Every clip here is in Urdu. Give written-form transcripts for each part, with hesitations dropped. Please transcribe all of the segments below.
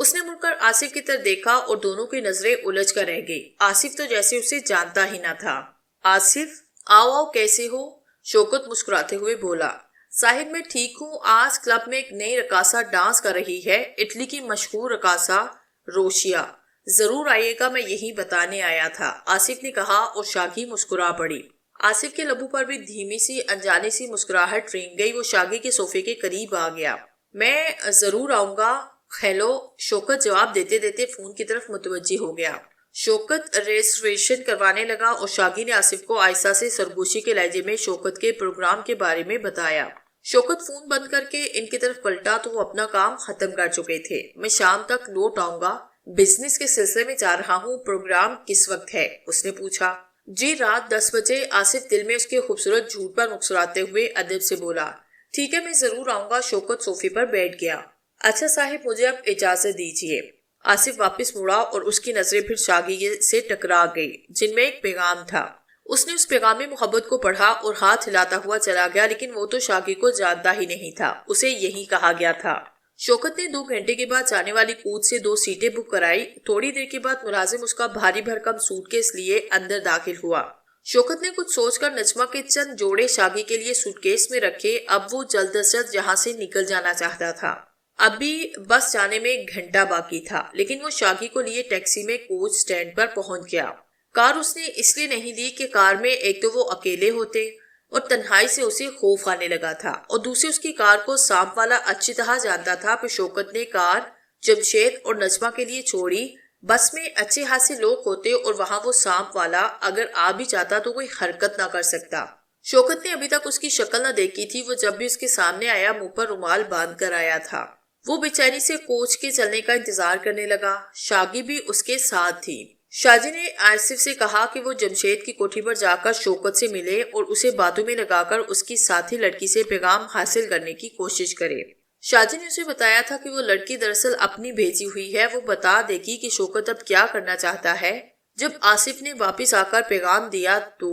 اس نے مڑ کر آصف کی طرف دیکھا اور دونوں کی نظریں الجھ کر رہ گئی۔ آصف تو جیسے اسے جانتا ہی نہ تھا۔ آصف، آؤ آؤ، کیسے ہو؟ شوکت مسکراتے ہوئے بولا۔ صاحب میں ٹھیک ہوں، آج کلب میں ایک نئی رقاصہ ڈانس کر رہی ہے، اٹلی کی مشہور رقاصہ روشیا۔ ضرور آئیے گا، میں یہی بتانے آیا تھا، آصف نے کہا اور شاگی مسکرا پڑی۔ آصف کے لبوں پر بھی دھیمی سی انجانی سی مسکراہٹ رینگ گئی۔ وہ شاگی کے صوفے کے قریب آ گیا۔ میں ضرور آؤں گا، ہیلو، شوکت جواب دیتے دیتے فون کی طرف متوجہ ہو گیا۔ شوکت ریزرویشن کروانے لگا اور شاگی نے آصف کو آہستہ سے سرگوشی کے لہجے میں شوکت کے پروگرام کے بارے میں بتایا۔ شوکت فون بند کر کے ان کی طرف پلٹا تو وہ اپنا کام ختم کر چکے تھے۔ میں شام تک لوٹ آؤں گا، بزنس کے سلسلے میں جا رہا ہوں، پروگرام کس وقت ہے؟ اس نے پوچھا۔ جی رات 10 بجے، آصف دل میں اس کے خوبصورت جھوٹ پر مسکراتے ہوئے ادب سے بولا۔ ٹھیک ہے، میں ضرور آؤں گا۔ شوکت صوفے پر بیٹھ گیا۔ اچھا صاحب، مجھے اب اجازت دیجیے۔ آصف واپس مڑا اور اس کی نظریں پھر شاگی سے ٹکرا گئی، جن میں ایک پیغام تھا۔ اس نے اس پیغام میں محبت کو پڑھا اور ہاتھ ہلاتا ہوا چلا گیا، لیکن وہ تو شاگی کو جانتا ہی نہیں تھا، اسے یہی کہا گیا تھا۔ شوکت نے 2 گھنٹے کے بعد جانے والی کوچ سے 2 سیٹیں بک کرائی۔ تھوڑی دیر کے بعد ملازم اس کا بھاری بھرکم سوٹ کیس لیے اندر داخل ہوا۔ شوکت نے کچھ سوچ کر نجمہ کے چند جوڑے شاگی کے لیے سوٹ کیس میں رکھے۔ اب وہ جلد از جلد یہاں سے نکل جانا چاہتا تھا۔ ابھی بس جانے میں 1 گھنٹہ باقی تھا، لیکن وہ شاگی کو لیے ٹیکسی میں کوچ سٹینڈ پر پہنچ گیا۔ کار اس نے اس لیے نہیں لی کہ کار میں ایک تو وہ اکیلے ہوتے اور تنہائی سے اسے خوف آنے لگا تھا، اور دوسری اس کی کار کو سانپ والا اچھی طرح جانتا تھا۔ پھر شوکت نے کار جمشید اور نجمہ کے لیے چھوڑی۔ بس میں اچھے خاصے لوگ ہوتے اور وہاں وہ سانپ والا اگر آ بھی جاتا تو کوئی حرکت نہ کر سکتا۔ شوکت نے ابھی تک اس کی شکل نہ دیکھی تھی۔ وہ جب بھی اس کے سامنے آیا منہ پر رومال باندھ کر آیا تھا۔ وہ بے چینی سے کوچ کے چلنے کا انتظار کرنے لگا۔ شاگی بھی اس کے ساتھ تھی۔ شاجی نے آصف سے کہا کہ وہ جمشید کی کوٹھی پر جا کر شوکت سے ملے اور اسے باتوں میں لگا کر اس کی ساتھی لڑکی سے پیغام حاصل کرنے کی کوشش کرے۔ شاجی نے اسے بتایا تھا کہ وہ لڑکی دراصل اپنی بھیجی ہوئی ہے، وہ بتا دے گی کہ شوکت اب کیا کرنا چاہتا ہے۔ جب آصف نے واپس آ کر پیغام دیا تو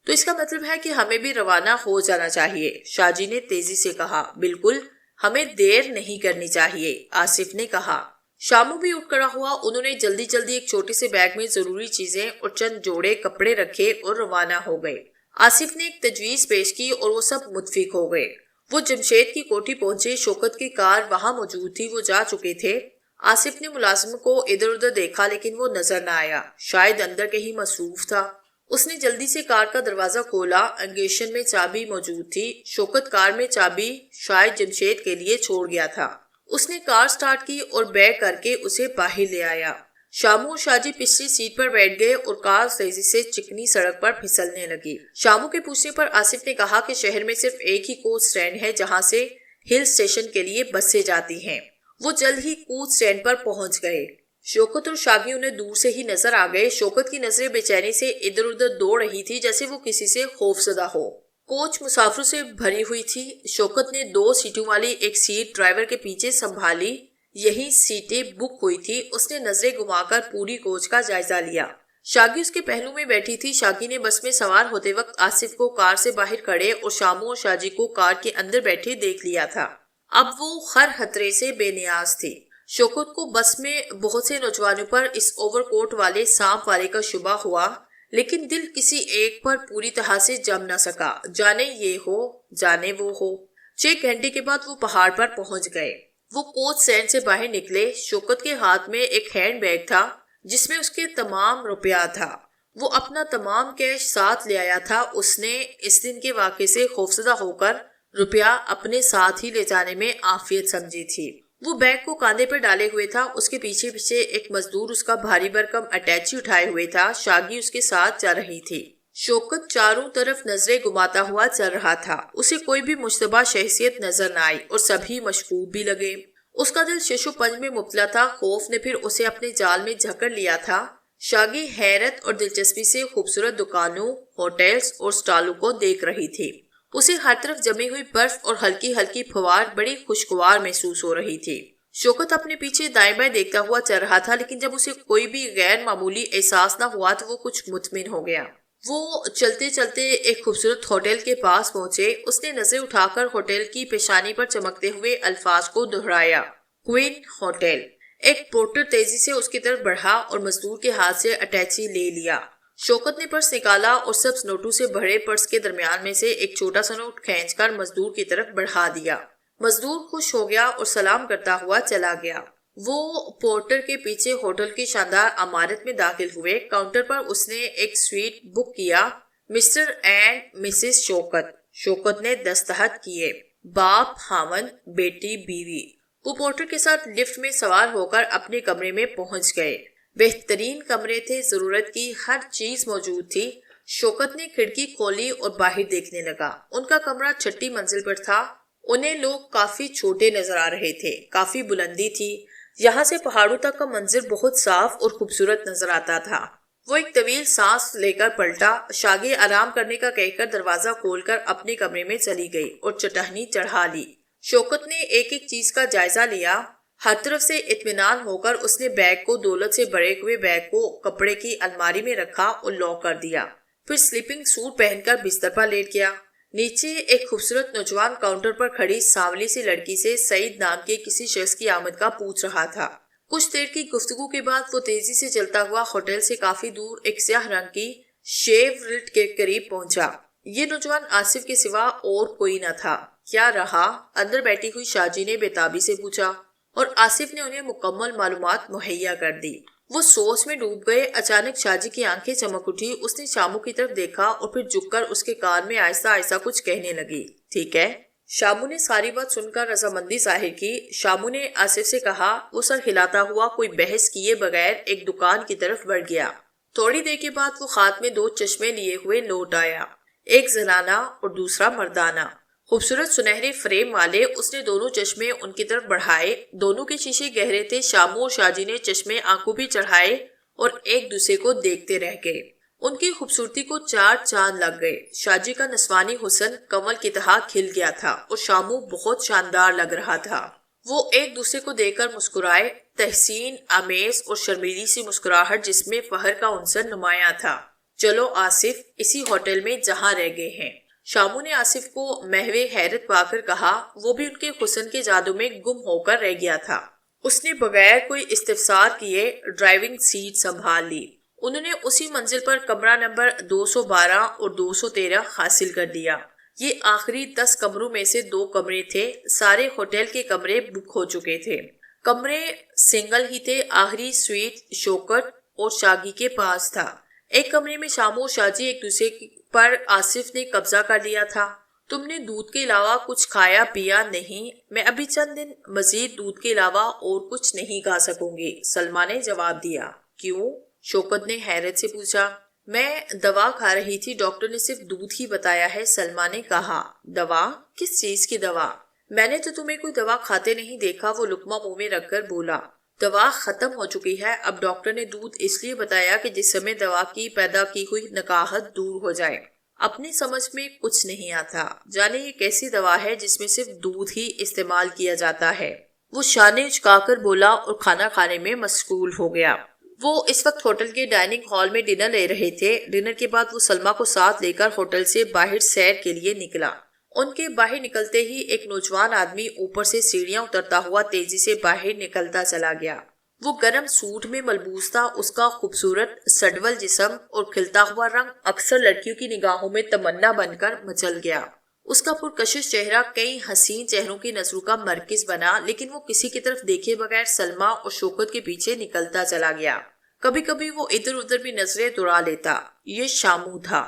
اس کا مطلب ہے کہ ہمیں بھی روانہ ہو جانا چاہیے، شاجی نے تیزی سے کہا۔ بالکل، ہمیں دیر نہیں کرنی چاہیے، آصف نے کہا۔ شامو بھی اٹھ کھڑا ہوا۔ انہوں نے جلدی جلدی ایک چھوٹے سے بیگ میں ضروری چیزیں اور چند جوڑے کپڑے رکھے اور روانہ ہو گئے۔ آصف نے ایک تجویز پیش کی اور وہ سب متفق ہو گئے۔ وہ جمشید کی کوٹھی پہنچے۔ شوکت کی کار وہاں موجود تھی، وہ جا چکے تھے۔ آصف نے ملازم کو ادھر ادھر دیکھا، لیکن وہ نظر نہ آیا، شاید اندر کہیں مصروف تھا۔ اس نے جلدی سے کار کا دروازہ کھولا۔ انگیشن میں چابی موجود تھی۔ شوکت کار میں چابی شاید جمشید کے لیے چھوڑ گیا تھا۔ اس نے کار سٹارٹ کی اور بیک کر کے اسے باہر لے آیا۔ شامو اور شاجی پچھلی سیٹ پر بیٹھ گئے اور کار تیزی سے چکنی سڑک پر پھسلنے لگی۔ شامو کے پوچھنے پر آصف نے کہا کہ شہر میں صرف ایک ہی کوچ سٹینڈ ہے جہاں سے ہل اسٹیشن کے لیے بسیں جاتی ہیں۔ وہ جلد ہی کوچ سٹینڈ پر پہنچ گئے۔ شوکت اور شاگی انہیں دور سے ہی نظر آ گئے۔ شوکت کی نظریں بے چینی سے ادھر ادھر دوڑ رہی تھی، جیسے وہ کسی سے خوف زدہ ہو۔ کوچ مسافروں سے بھری ہوئی تھی۔ شوکت نے 2 سیٹوں والی ایک سیٹ ڈرائیور کے پیچھے سنبھالی، یہی سیٹیں بک ہوئی تھی۔ اس نے نظریں گھما کر پوری کوچ کا جائزہ لیا۔ شاگی اس کے پہلو میں بیٹھی تھی۔ شاگی نے بس میں سوار ہوتے وقت آصف کو کار سے باہر کھڑے اور شامو اور شاجی کو کار کے اندر بیٹھے دیکھ لیا تھا۔ اب وہ ہر خطرے سے بے نیاز تھی۔ شوکت کو بس میں بہت سے نوجوانوں پر اس اوور کوٹ والے سانپ والے کا شبہ ہوا، لیکن دل کسی ایک پر پوری طرح سے جم نہ سکا، جانے یہ ہو جانے وہ ہو۔ 6 گھنٹے کے بعد وہ پہاڑ پر پہنچ گئے۔ وہ کوچ سٹینڈ سے باہر نکلے۔ شوکت کے ہاتھ میں ایک ہینڈ بیگ تھا جس میں اس کے تمام روپیہ تھا۔ وہ اپنا تمام کیش ساتھ لے آیا تھا۔ اس نے اس دن کے واقعے سے خوفزدہ ہو کر روپیہ اپنے ساتھ ہی لے جانے میں عافیت سمجھی تھی۔ وہ بیگ کو کاندھے پر ڈالے ہوئے تھا۔ اس کے پیچھے پیچھے ایک مزدور اس کا بھاری بھرکم اٹیچی اٹھائے ہوئے تھا۔ شاگی اس کے ساتھ چل رہی تھی۔ شوکت چاروں طرف نظریں گھماتا ہوا چل رہا تھا۔ اسے کوئی بھی مشتبہ شخصیت نظر نہ آئی اور سبھی مشکوک بھی لگے۔ اس کا دل شش و پنج میں مبتلا تھا۔ خوف نے پھر اسے اپنے جال میں جکڑ لیا تھا۔ شاگی حیرت اور دلچسپی سے خوبصورت دکانوں، ہوٹلز اور سٹالوں کو دیکھ رہی تھی۔ اسے ہر طرف جمی ہوئی برف اور ہلکی ہلکی پھوار بڑی خوشگوار محسوس ہو رہی تھی۔ شوکت اپنے پیچھے دائیں بائیں دیکھتا ہوا چل رہا تھا، لیکن جب اسے کوئی بھی غیر معمولی احساس نہ ہوا تو وہ کچھ مطمئن ہو گیا۔ وہ چلتے چلتے ایک خوبصورت ہوٹل کے پاس پہنچے۔ اس نے نظریں اٹھا کر ہوٹل کی پیشانی پر چمکتے ہوئے الفاظ کو دہرایا، کوئن ہوٹل۔ ایک پورٹر تیزی سے اس کی طرف بڑھا اور مزدور کے ہاتھ سے اٹیچی لے لیا۔ شوکت نے پرس نکالا اور سبز نوٹوں سے بھرے پرس کے درمیان میں سے ایک چھوٹا سا نوٹ کھینچ کر مزدور کی طرف بڑھا دیا۔ مزدور خوش ہو گیا اور سلام کرتا ہوا چلا گیا۔ وہ پورٹر کے پیچھے ہوٹل کی شاندار عمارت میں داخل ہوئے۔ کاؤنٹر پر اس نے ایک سویٹ بک کیا۔ مسٹر اینڈ مسز شوکت۔ شوکت نے دستخط کیے۔ باپ، خاوند، بیٹی، بیوی۔ وہ پورٹر کے ساتھ لفٹ میں سوار ہو کر اپنے کمرے میں پہنچ گئے۔ بہترین کمرے تھے، ضرورت کی ہر چیز موجود تھی۔ شوکت نے کھڑکی کھولی اور باہر دیکھنے لگا۔ ان کا کمرہ چھٹی منزل پر تھا۔ انہیں لوگ کافی چھوٹے نظر آ رہے تھے، کافی بلندی تھی۔ یہاں سے پہاڑوں تک کا منظر بہت صاف اور خوبصورت نظر آتا تھا۔ وہ ایک طویل سانس لے کر پلٹا۔ شاگی آرام کرنے کا کہہ کر دروازہ کھول کر اپنے کمرے میں چلی گئی اور چٹہنی چڑھا لی۔ شوکت نے ایک ایک چیز کا جائزہ لیا۔ ہر طرف سے اطمینان ہو کر اس نے بیگ کو، دولت سے بھرے ہوئے بیگ کو کپڑے کی الماری میں رکھا اور لاک کر دیا۔ پھر سلیپنگ سوٹ پہن کر بستر پر لیٹ گیا۔ نیچے ایک خوبصورت نوجوان کاؤنٹر پر کھڑی سانولی سی لڑکی سے سعید نام کے کسی شخص کی آمد کا پوچھ رہا تھا۔ کچھ دیر کی گفتگو کے بعد وہ تیزی سے چلتا ہوا ہوٹل سے کافی دور ایک سیاہ رنگ کی شیورلیٹ کے قریب پہنچا۔ یہ نوجوان آصف کے سوا اور کوئی نہ تھا۔ کیا رہا؟ اندر بیٹھی ہوئی شاجی نے بےتابی سے پوچھا، اور آصف نے انہیں مکمل معلومات مہیا کر دی۔ وہ سوچ میں ڈوب گئے۔ اچانک شاجی کی آنکھیں چمک اٹھی۔ اس نے شامو کی طرف دیکھا اور پھر جھک کر اس کے کان میں آہستہ آہستہ کچھ کہنے لگی۔ ٹھیک ہے۔ شامو نے ساری بات سن کر رضامندی ظاہر کی۔ شامو نے آصف سے کہا۔ وہ سر ہلاتا ہوا کوئی بحث کیے بغیر ایک دکان کی طرف بڑھ گیا۔ تھوڑی دیر کے بعد وہ ہاتھ میں 2 چشمے لیے ہوئے لوٹ آیا، ایک زنانہ اور دوسرا مردانہ، خوبصورت سنہرے فریم والے۔ اس نے دونوں چشمے ان کی طرف بڑھائے۔ دونوں کے شیشے گہرے تھے۔ شامو اور شاجی نے چشمے آنکھوں پہ چڑھائے اور ایک دوسرے کو دیکھتے رہ گئے۔ ان کی خوبصورتی کو 4 چاند لگ گئے۔ شاجی کا نسوانی حسن کمل کی طرح کھل گیا تھا اور شامو بہت شاندار لگ رہا تھا۔ وہ ایک دوسرے کو دیکھ کر مسکرائے، تحسین آمیز اور شرمیلی سی مسکراہٹ جس میں فخر کا عنصر نمایاں تھا۔ چلو آصف، اسی ہوٹل میں جہاں رہ گئے ہیں۔ شامو نے آصف کو محو حیرت پا کر کہا۔ وہ بھی ان کے حسن کے جادو میں گم ہو کر رہ گیا تھا۔ اس نے بغیر کوئی استفسار کیے ڈرائیونگ سیٹ سنبھال لی۔ انہوں نے اسی منزل پر کمرہ نمبر 212 اور 213 حاصل کر لیا۔ یہ آخری 10 کمروں میں سے 2 کمرے تھے۔ سارے ہوٹل کے کمرے بک ہو چکے تھے۔ کمرے سنگل ہی تھے۔ آخری سویٹ شوکت اور شاگی کے پاس تھا۔ ایک کمرے میں شامو اور شاجی ایک دوسرے پر آصف نے قبضہ کر لیا تھا۔ تم نے دودھ کے علاوہ کچھ کھایا پیا نہیں؟ میں ابھی چند دن مزید دودھ کے علاوہ اور کچھ نہیں کھا سکوں گی، سلمہ نے جواب دیا۔ کیوں؟ شوکت نے حیرت سے پوچھا۔ میں دوا کھا رہی تھی، ڈاکٹر نے صرف دودھ ہی بتایا ہے، سلمہ نے کہا۔ دوا؟ کس چیز کی دوا؟ میں نے تو تمہیں کوئی دوا کھاتے نہیں دیکھا، وہ لقمہ منہ میں رکھ کر بولا۔ دوا ختم ہو چکی ہے۔ اب ڈاکٹر نے دودھ اس لیے بتایا کہ جس سمے دوا کی پیدا کی ہوئی نکاہت دور ہو جائے۔ اپنی سمجھ میں کچھ نہیں آتا، جانے یہ کیسی دوا ہے جس میں صرف دودھ ہی استعمال کیا جاتا ہے۔ وہ شانے اچکا کر بولا اور کھانا کھانے میں مشغول ہو گیا۔ وہ اس وقت ہوٹل کے ڈائننگ ہال میں ڈنر لے رہے تھے۔ ڈنر کے بعد وہ سلمہ کو ساتھ لے کر ہوٹل سے باہر سیر کے لیے نکلا۔ ان کے باہر نکلتے ہی ایک نوجوان آدمی اوپر سے سیڑھیاں اترتا ہوا تیزی سے باہر نکلتا چلا گیا۔ وہ گرم سوٹ میں ملبوس تھا۔ اس کا خوبصورت سڈول جسم اور کھلتا ہوا رنگ اکثر لڑکیوں کی نگاہوں میں تمنا بن کر مچل گیا۔ اس کا پرکشش چہرہ کئی حسین چہروں کی نظروں کا مرکز بنا، لیکن وہ کسی کی طرف دیکھے بغیر سلمہ اور شوکت کے پیچھے نکلتا چلا گیا۔ کبھی کبھی وہ ادھر ادھر بھی نظریں دوڑا لیتا۔ یہ شامو تھا۔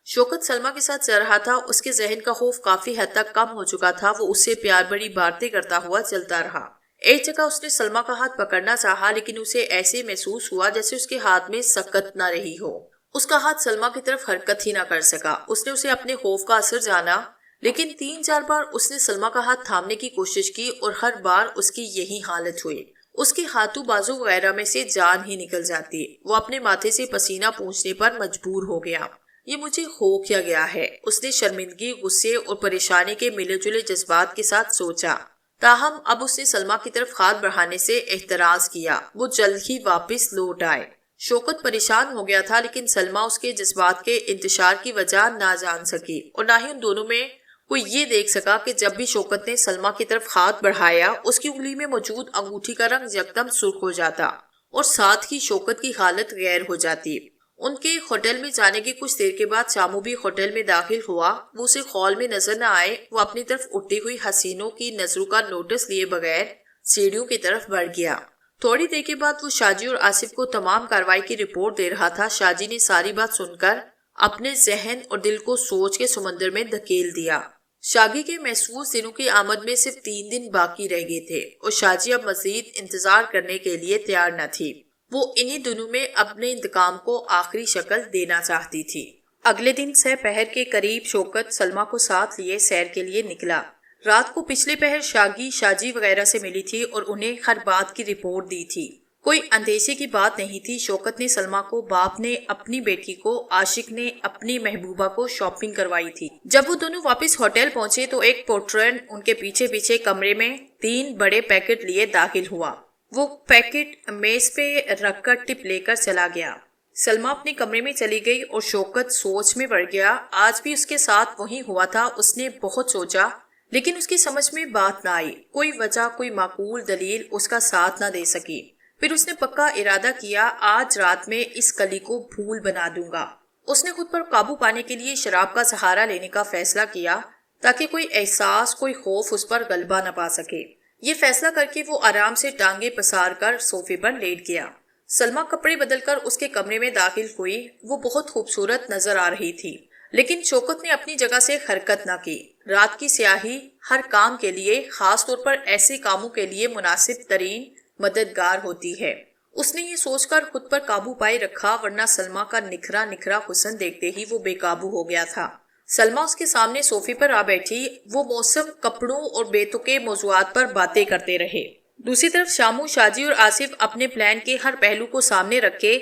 شوکت سلمہ کے ساتھ چل رہا تھا۔ اس کے ذہن کا خوف کافی حد تک کم ہو چکا تھا۔ وہ اس سے پیار بڑی باتیں کرتا ہوا چلتا رہا۔ ایک جگہ اس نے سلمہ کا ہاتھ پکڑنا چاہا، لیکن اسے ایسے محسوس ہوا جیسے اس کے ہاتھ میں سکت نہ رہی ہو۔ اس کا ہاتھ سلمہ کی طرف حرکت ہی نہ کر سکا۔ اس نے اسے اپنے خوف کا اثر جانا، لیکن 3-4 بار اس نے سلمہ کا ہاتھ تھامنے کی کوشش کی اور ہر بار اس کی یہی حالت ہوئی۔ اس کے ہاتھوں بازو وغیرہ میں سے جان ہی نکل جاتی۔ وہ اپنے ماتھے سے پسینہ پونچھنے پر مجبور ہو گیا۔ یہ مجھے ہو کیا گیا ہے؟ اس نے شرمندگی، غصے اور پریشانی کے ملے جلے جذبات کے ساتھ سوچا۔ تاہم اب اس نے سلمہ کی طرف ہاتھ بڑھانے سے احتراز کیا۔ وہ جلد ہی واپس لوٹ آئے۔ شوکت پریشان ہو گیا تھا، لیکن سلمہ اس کے جذبات کے انتشار کی وجہ نہ جان سکی اور نہ ہی ان دونوں میں وہ یہ دیکھ سکا کہ جب بھی شوکت نے سلما کی طرف ہاتھ بڑھایا اس کی انگلی میں موجود انگوٹھی کا رنگ یکدم سرخ ہو جاتا اور ساتھ ہی شوکت کی حالت غیر ہو جاتی۔ ان کے ہوٹل میں جانے کے کچھ دیر کے بعد شامو بھی ہوٹل میں داخل ہوا۔ وہ اسے ہال میں نظر نہ آئے، وہ اپنی طرف اٹھتی ہوئی حسینوں کی نظروں کا نوٹس لیے بغیر سیڑھیوں کی طرف بڑھ گیا۔ تھوڑی دیر کے بعد وہ شاجی اور آصف کو تمام کارروائی کی رپورٹ دے رہا تھا۔ شاجی نے ساری بات سن کر اپنے ذہن اور دل کو سوچ کے سمندر میں دھکیل دیا۔ شاگی کے محسوس دنوں کی آمد میں صرف 3 دن باقی رہ گئے تھے اور شاجی اب مزید انتظار کرنے کے لیے تیار نہ تھی۔ وہ انہی دنوں میں اپنے انتقام کو آخری شکل دینا چاہتی تھی۔ اگلے دن سہ پہر کے قریب شوکت سلما کو ساتھ لیے سیر کے لیے نکلا۔ رات کو پچھلے پہر شاگی شاجی وغیرہ سے ملی تھی اور انہیں ہر بات کی رپورٹ دی تھی۔ کوئی اندیشے کی بات نہیں تھی۔ شوکت نے سلما کو، باپ نے اپنی بیٹی کو، عاشق نے اپنی محبوبہ کو شاپنگ کروائی تھی۔ جب وہ دونوں واپس ہوٹل پہنچے تو ایک پورٹرن ان کے پیچھے پیچھے کمرے میں 3 بڑے پیکٹ لیے داخل ہوا۔ وہ پیکٹ میز پہ رکھ کر ٹپ لے کر چلا گیا۔ سلما اپنے کمرے میں چلی گئی اور شوکت سوچ میں پڑ گیا۔ آج بھی اس کے ساتھ وہی ہوا تھا۔ اس نے بہت سوچا لیکن اس کی سمجھ میں بات نہ آئی۔ کوئی وجہ، کوئی معقول دلیل اس کا ساتھ نہ دے سکی۔ پھر اس نے پکا ارادہ کیا، آج رات میں اس کلی کو بھول بنا دوں گا۔ اس نے خود پر قابو پانے کے لیے شراب کا سہارا لینے کا فیصلہ کیا تاکہ کوئی احساس، کوئی خوف اس پر غلبہ نہ پا سکے۔ یہ فیصلہ کر کے وہ آرام سے ٹانگیں پسار کر صوفے پر لیٹ گیا۔ سلما کپڑے بدل کر اس کے کمرے میں داخل ہوئی۔ وہ بہت خوبصورت نظر آ رہی تھی لیکن شوکت نے اپنی جگہ سے حرکت نہ کی۔ رات کی سیاہی ہر کام کے لیے، خاص طور پر ایسے کاموں کے لیے مناسب ترین مددگار ہوتی ہے۔ اس نے یہ سوچ کر خود پر قابو پائے رکھا، ورنہ سلما کا نکھرا نکھرا حسن دیکھتے ہی وہ بے قابو ہو گیا تھا۔ سلما اس کے سامنے صوفے پر آ بیٹھی۔ وہ موسم، کپڑوں اور بے تکے موضوعات پر باتیں کرتے رہے۔ دوسری طرف شامو، شاجی اور آصف اپنے پلان کے ہر پہلو کو سامنے رکھے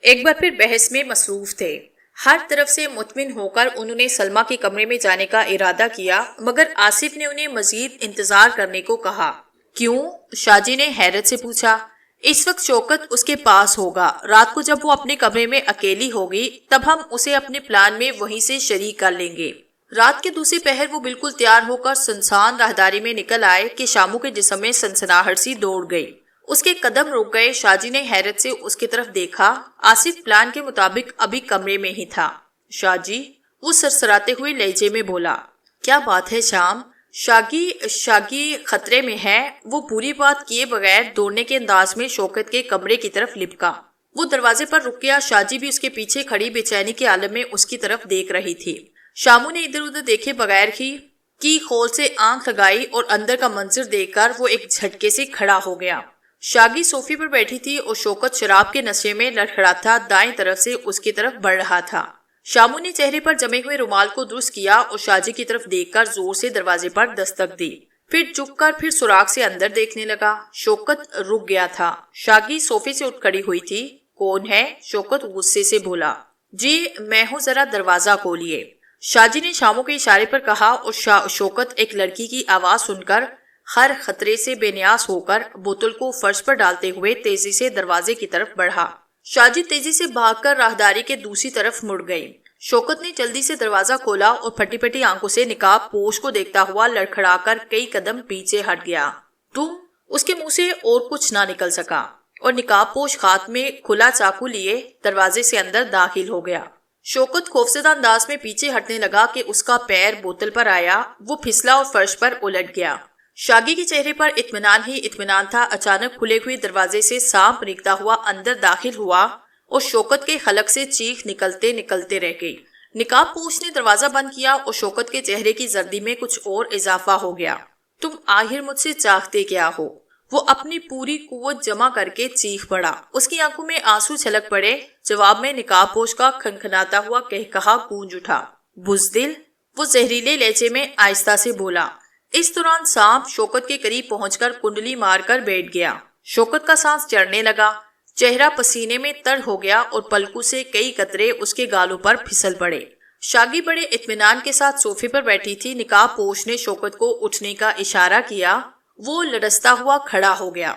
ایک بار پھر بحث میں مصروف تھے۔ ہر طرف سے مطمئن ہو کر انہوں نے سلما کے کمرے میں جانے کا ارادہ کیا، مگر آصف نے انہیں مزید انتظار کرنے کو کہا۔ کیوں؟ شاجی نے حیرت سے پوچھا۔ اس وقت شوکت اس کے پاس ہوگا۔ رات کو جب وہ اپنے کمرے میں اکیلی ہوگی تب ہم اسے اپنے پلان میں وہیں سے شریک کر لیں گے۔ رات کے دوسری پہر وہ بالکل تیار ہو کر سنسان راہداری میں نکل آئے کہ شامو کے جسم میں سنسناہٹ سی دوڑ گئی۔ اس کے قدم رک گئے۔ شاجی نے حیرت سے اس کی طرف دیکھا۔ آصف پلان کے مطابق ابھی کمرے میں ہی تھا۔ شاجی، وہ سرسراتے ہوئے لہجے میں بولا۔ کیا بات ہے شام؟ شاگی خطرے میں ہے۔ وہ پوری بات کیے بغیر دوڑنے کے انداز میں شوکت کے کمرے کی طرف لپکا۔ وہ دروازے پر رک گیا۔ شاجی بھی اس کے پیچھے کھڑی بے چینی کے عالم میں اس کی طرف دیکھ رہی تھی۔ شامو نے ادھر ادھر دیکھے بغیر ہی کی خول سے آنکھ لگائی اور اندر کا منظر دیکھ کر وہ ایک جھٹکے سے کھڑا ہو گیا۔ شاگی صوفے پر بیٹھی تھی اور شوکت شراب کے نشے میں لڑکھڑاتا دائیں طرف سے اس کی طرف بڑھ رہا تھا۔ شامو نے چہرے پر جمے ہوئے رومال کو درست کیا اور شاجی کی طرف دیکھ کر زور سے دروازے پر دستک دی، پھر جھک کر پھر سوراخ سے اندر دیکھنے لگا۔ شوکت رک گیا تھا۔ شاگی صوفے سے اٹھ کھڑی ہوئی تھی۔ کون ہے؟ شوکت غصے سے بولا۔ جی میں ہوں، ذرا دروازہ کھولیے، شاجی نے شامو کے اشارے پر کہا اور شوکت ایک لڑکی کی آواز سن کر ہر خطرے سے بے نیاز ہو کر بوتل کو فرش پر ڈالتے ہوئے تیزی سے دروازے کی طرف بڑھا۔ شاجی تیزی سے بھاگ کر راہداری کے دوسری طرف مڑ گئی۔ شوکت نے جلدی سے دروازہ کھولا اور پھٹی پھٹی آنکھوں سے نقاب پوش کو دیکھتا ہوا لڑکھڑا کر کئی قدم پیچھے ہٹ گیا۔ تم؟ اس کے منہ سے اور کچھ نہ نکل سکا اور نقاب پوش ہاتھ میں کھلا چاقو لیے دروازے سے اندر داخل ہو گیا۔ شوکت خوفزدہ انداز میں پیچھے ہٹنے لگا کہ اس کا پیر بوتل پر آیا۔ وہ پھسلا اور فرش پر الٹ گیا۔ شاگی کے چہرے پر اطمینان ہی اطمینان تھا۔ اچانک کھلے ہوئے دروازے سے سانپ رینگتا ہوا اندر داخل ہوا اور شوکت کے حلق سے چیخ نکلتے نکلتے رہ گئی۔ نقاب پوش نے دروازہ بند کیا اور شوکت کے چہرے کی زردی میں کچھ اور اضافہ ہو گیا۔ تم آخر مجھ سے چاہتے کیا ہو؟ وہ اپنی پوری قوت جمع کر کے چیخ پڑا۔ اس کی آنکھوں میں آنسو چھلک پڑے۔ جواب میں نقاب پوش کا کھنکھناتا ہوا کہا گونج اٹھا۔ بزدل، وہ زہریلے لہجے میں آہستہ سے بولا۔ اس دوران سانپ شوکت کے قریب پہنچ کر کنڈلی مار کر بیٹھ گیا۔ شوکت کا سانس چڑھنے لگا، چہرہ پسینے میں تر ہو گیا اور پلکوں سے کئی قطرے اس کے گالوں پر پھسل پڑے۔ شاگی بڑے اطمینان کے ساتھ صوفے پر بیٹھی تھی۔ نقاب پوش نے شوکت کو اٹھنے کا اشارہ کیا۔ وہ لڑستا ہوا کھڑا ہو گیا۔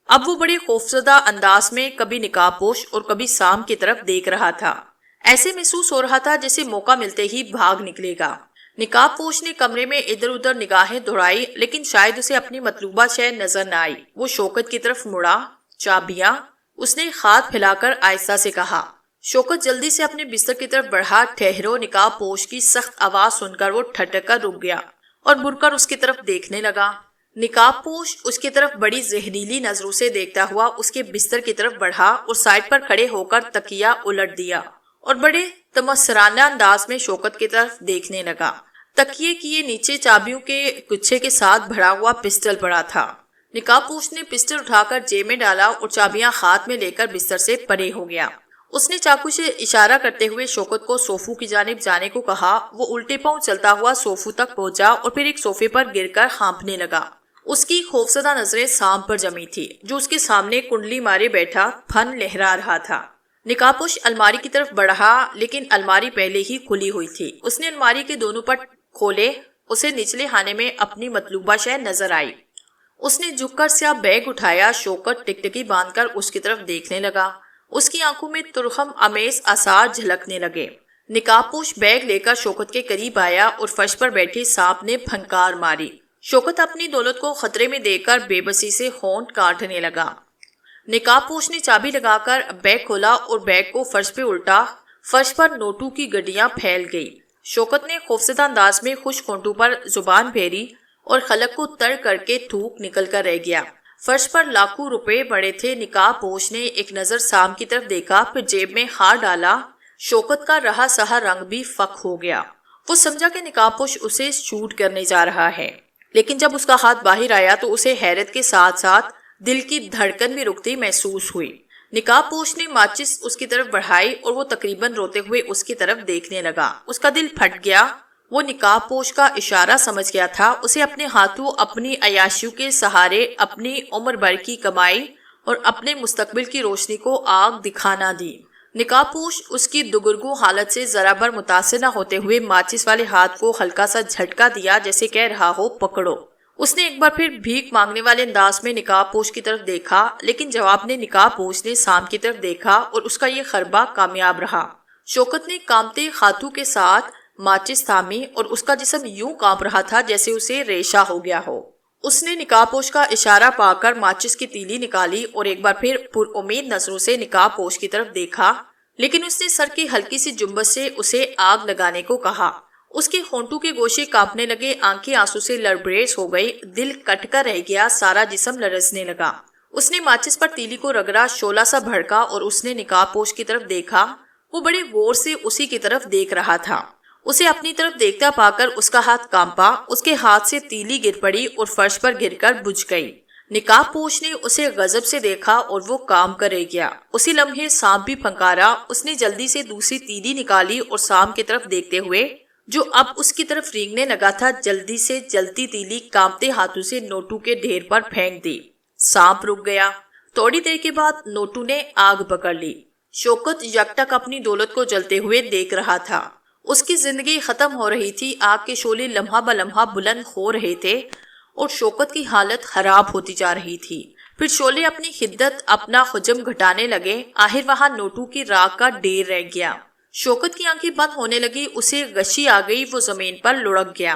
اب وہ بڑے خوفزدہ انداز میں کبھی نقاب پوش اور کبھی سانپ کی طرف دیکھ رہا تھا۔ ایسے محسوس ہو رہا تھا جیسے موقع ملتے ہی بھاگ نکلے گا۔ نقاب پوش نے کمرے میں ادھر ادھر نگاہیں دوڑائی لیکن شاید اسے اپنی مطلوبہ شے نظر نہ آئی۔ وہ شوکت کی طرف مڑا۔ چابیاں؟ اس نے ہاتھ پھیلا کر آہستہ سے کہا۔ شوکت جلدی سے اپنے بستر کی طرف بڑھا۔ ٹھہرو۔ نقاب پوش کی سخت آواز سن کر وہ ٹھٹک کر رک گیا اور مڑ کر اس کی طرف دیکھنے لگا۔ نقاب پوش اس کی طرف بڑی زہریلی نظروں سے دیکھتا ہوا اس کے بستر کی طرف بڑھا اور سائڈ پر کھڑے ہو کر تکیہ الٹ دیا اور بڑے تمسخرانہ انداز میں شوکت کی طرف دیکھنے لگا۔ تکیے کی نیچے چابیوں کے گچھے کے ساتھ بھرا ہوا پسٹل پڑا تھا۔ نقاب پوش نے پسٹل اٹھا کر جیب میں ڈالا اور چابیاں ہاتھ میں لے کر بستر سے پرے ہو گیا۔ اس نے چاقو سے اشارہ کرتے ہوئے شوکت کو صوفوں کی جانب جانے کو کہا۔ وہ الٹے پاؤں چلتا ہوا صوفوں تک پہنچا اور پھر ایک صوفے پر گر کر ہانپنے لگا۔ اس کی خوفزدہ نظریں سانپ پر جمی تھی جو اس کے سامنے کنڈلی مارے بیٹھا پھن لہرا رہا تھا۔ نقاب پوش الماری کی طرف بڑھا لیکن الماری پہلے ہی کھلی ہوئی تھی۔ اس نے الماری کے دونوں پٹ کھولے۔ اسے نچلے خانے میں اپنی مطلوبہ شے نظر آئی۔ اس نے جھک کر سیاہ بیگ اٹھایا۔ شوکت ٹکٹکی باندھ کر اس کی طرف دیکھنے لگا۔ اس کی آنکھوں میں ترخم آمیز آثار جھلکنے لگے۔ نقاب پوش بیگ لے کر شوکت کے قریب آیا اور فرش پر بیٹھی سانپ نے پھنکار ماری۔ شوکت اپنی دولت کو خطرے میں دیکھ کر بے بسی سے ہونٹ کاٹنے لگا۔ نقاب پوش نے چابی لگا کر بیگ کھولا اور بیگ کو فرش پہ الٹا۔ فرش پر نوٹوں کی گڈیاں پھیل گئی۔ شوکت نے خوفزدہ انداز میں خشک ہونٹوں پر زبان پھیری اور خلق کو تر کر کے تھوک نکل کر رہ گیا۔ فرش پر لاکھوں روپے پڑے تھے۔ نقاب پوش نے ایک نظر سام کی طرف دیکھا پھر جیب میں ہاتھ ڈالا۔ شوکت کا رہا سہا رنگ بھی فک ہو گیا۔ وہ سمجھا کہ نقاب پوش اسے شوٹ کرنے جا رہا ہے، لیکن جب اس کا ہاتھ باہر آیا تو اسے حیرت کے ساتھ ساتھ دل کی دھڑکن بھی رکتی محسوس ہوئی۔ نقاب پوش نے ماچس اس کی طرف بڑھائی اور وہ تقریباً روتے ہوئے اس کی طرف دیکھنے لگا۔ اس کا دل پھٹ گیا۔ وہ نقاب پوش کا اشارہ سمجھ گیا تھا۔ اسے اپنے ہاتھوں اپنی عیاشیوں کے سہارے اپنی عمر بھر کی کمائی اور اپنے مستقبل کی روشنی کو آگ دکھانا دی۔ نقاب پوش اس کی دگرگوں حالت سے ذرا بھر متاثر نہ ہوتے ہوئے ماچس والے ہاتھ کو ہلکا سا جھٹکا دیا جیسے کہہ رہا ہو پکڑو۔ اس نے ایک بار پھر بھیک مانگنے والے انداز میں نقاب پوش کی طرف دیکھا لیکن جواب نے نقاب پوش نے سام کی طرف دیکھا اور اس کا یہ خربہ کامیاب رہا۔ شوکت نے کانپتے ہاتھوں کے ساتھ ماچس تھامی اور اس کا جسم یوں کانپ رہا تھا جیسے اسے ریشہ ہو گیا ہو۔ اس نے نقاب پوش کا اشارہ پا کر ماچس کی تیلی نکالی اور ایک بار پھر پر امید نظروں سے نقاب پوش کی طرف دیکھا لیکن اس نے سر کی ہلکی سی جنبش سے اسے آگ لگانے کو کہا۔ اس کے ہونٹوں کے گوشے کانپنے لگے، آنکھیں آنسو سے لربریز ہو گئی، دل کٹ کر رہ گیا، سارا جسم لرزنے لگا۔ اس نے ماچس پر تیلی کو رگڑا، شعلہ سا بھڑکا اور اس نے نقاب پوش کی طرف دیکھا۔ وہ بڑے غور سے اسی کی طرف دیکھ رہا تھا۔ اسے اپنی طرف دیکھتا پا کر اس کا ہاتھ کانپا، اس کے ہاتھ سے تیلی گر پڑی اور فرش پر گر کر بجھ گئی۔ نقاب پوش نے اسے غضب سے دیکھا اور وہ کام کر رہ گیا۔ اسی لمحے سانپ بھی پھنکارا۔ اس نے جلدی سے دوسری تیلی نکالی اور سانپ کی طرف دیکھتے ہوئے جو اب اس کی طرف رینگنے لگا تھا جلدی سے جلتی تیلی کانپتے ہاتھوں سے نوٹوں کے ڈھیر پر پھینک دی۔ سانپ رک گیا۔ تھوڑی دیر کے بعد نوٹوں نے آگ پکڑ لی۔ شوکت یکٹک اپنی دولت کو جلتے ہوئے دیکھ رہا تھا۔ اس کی زندگی ختم ہو رہی تھی، آگ کے شعلے لمحہ بہ لمحہ بلند ہو رہے تھے اور شوکت کی حالت خراب ہوتی جا رہی تھی۔ پھر شعلے اپنی حدت اپنا حجم گھٹانے لگے، آخر وہاں نوٹوں کی راکھ کا ڈھیر رہ گیا۔ شوکت کی آنکھیں بند ہونے لگی، اسے غشی آ گئی، وہ زمین پر لڑک گیا۔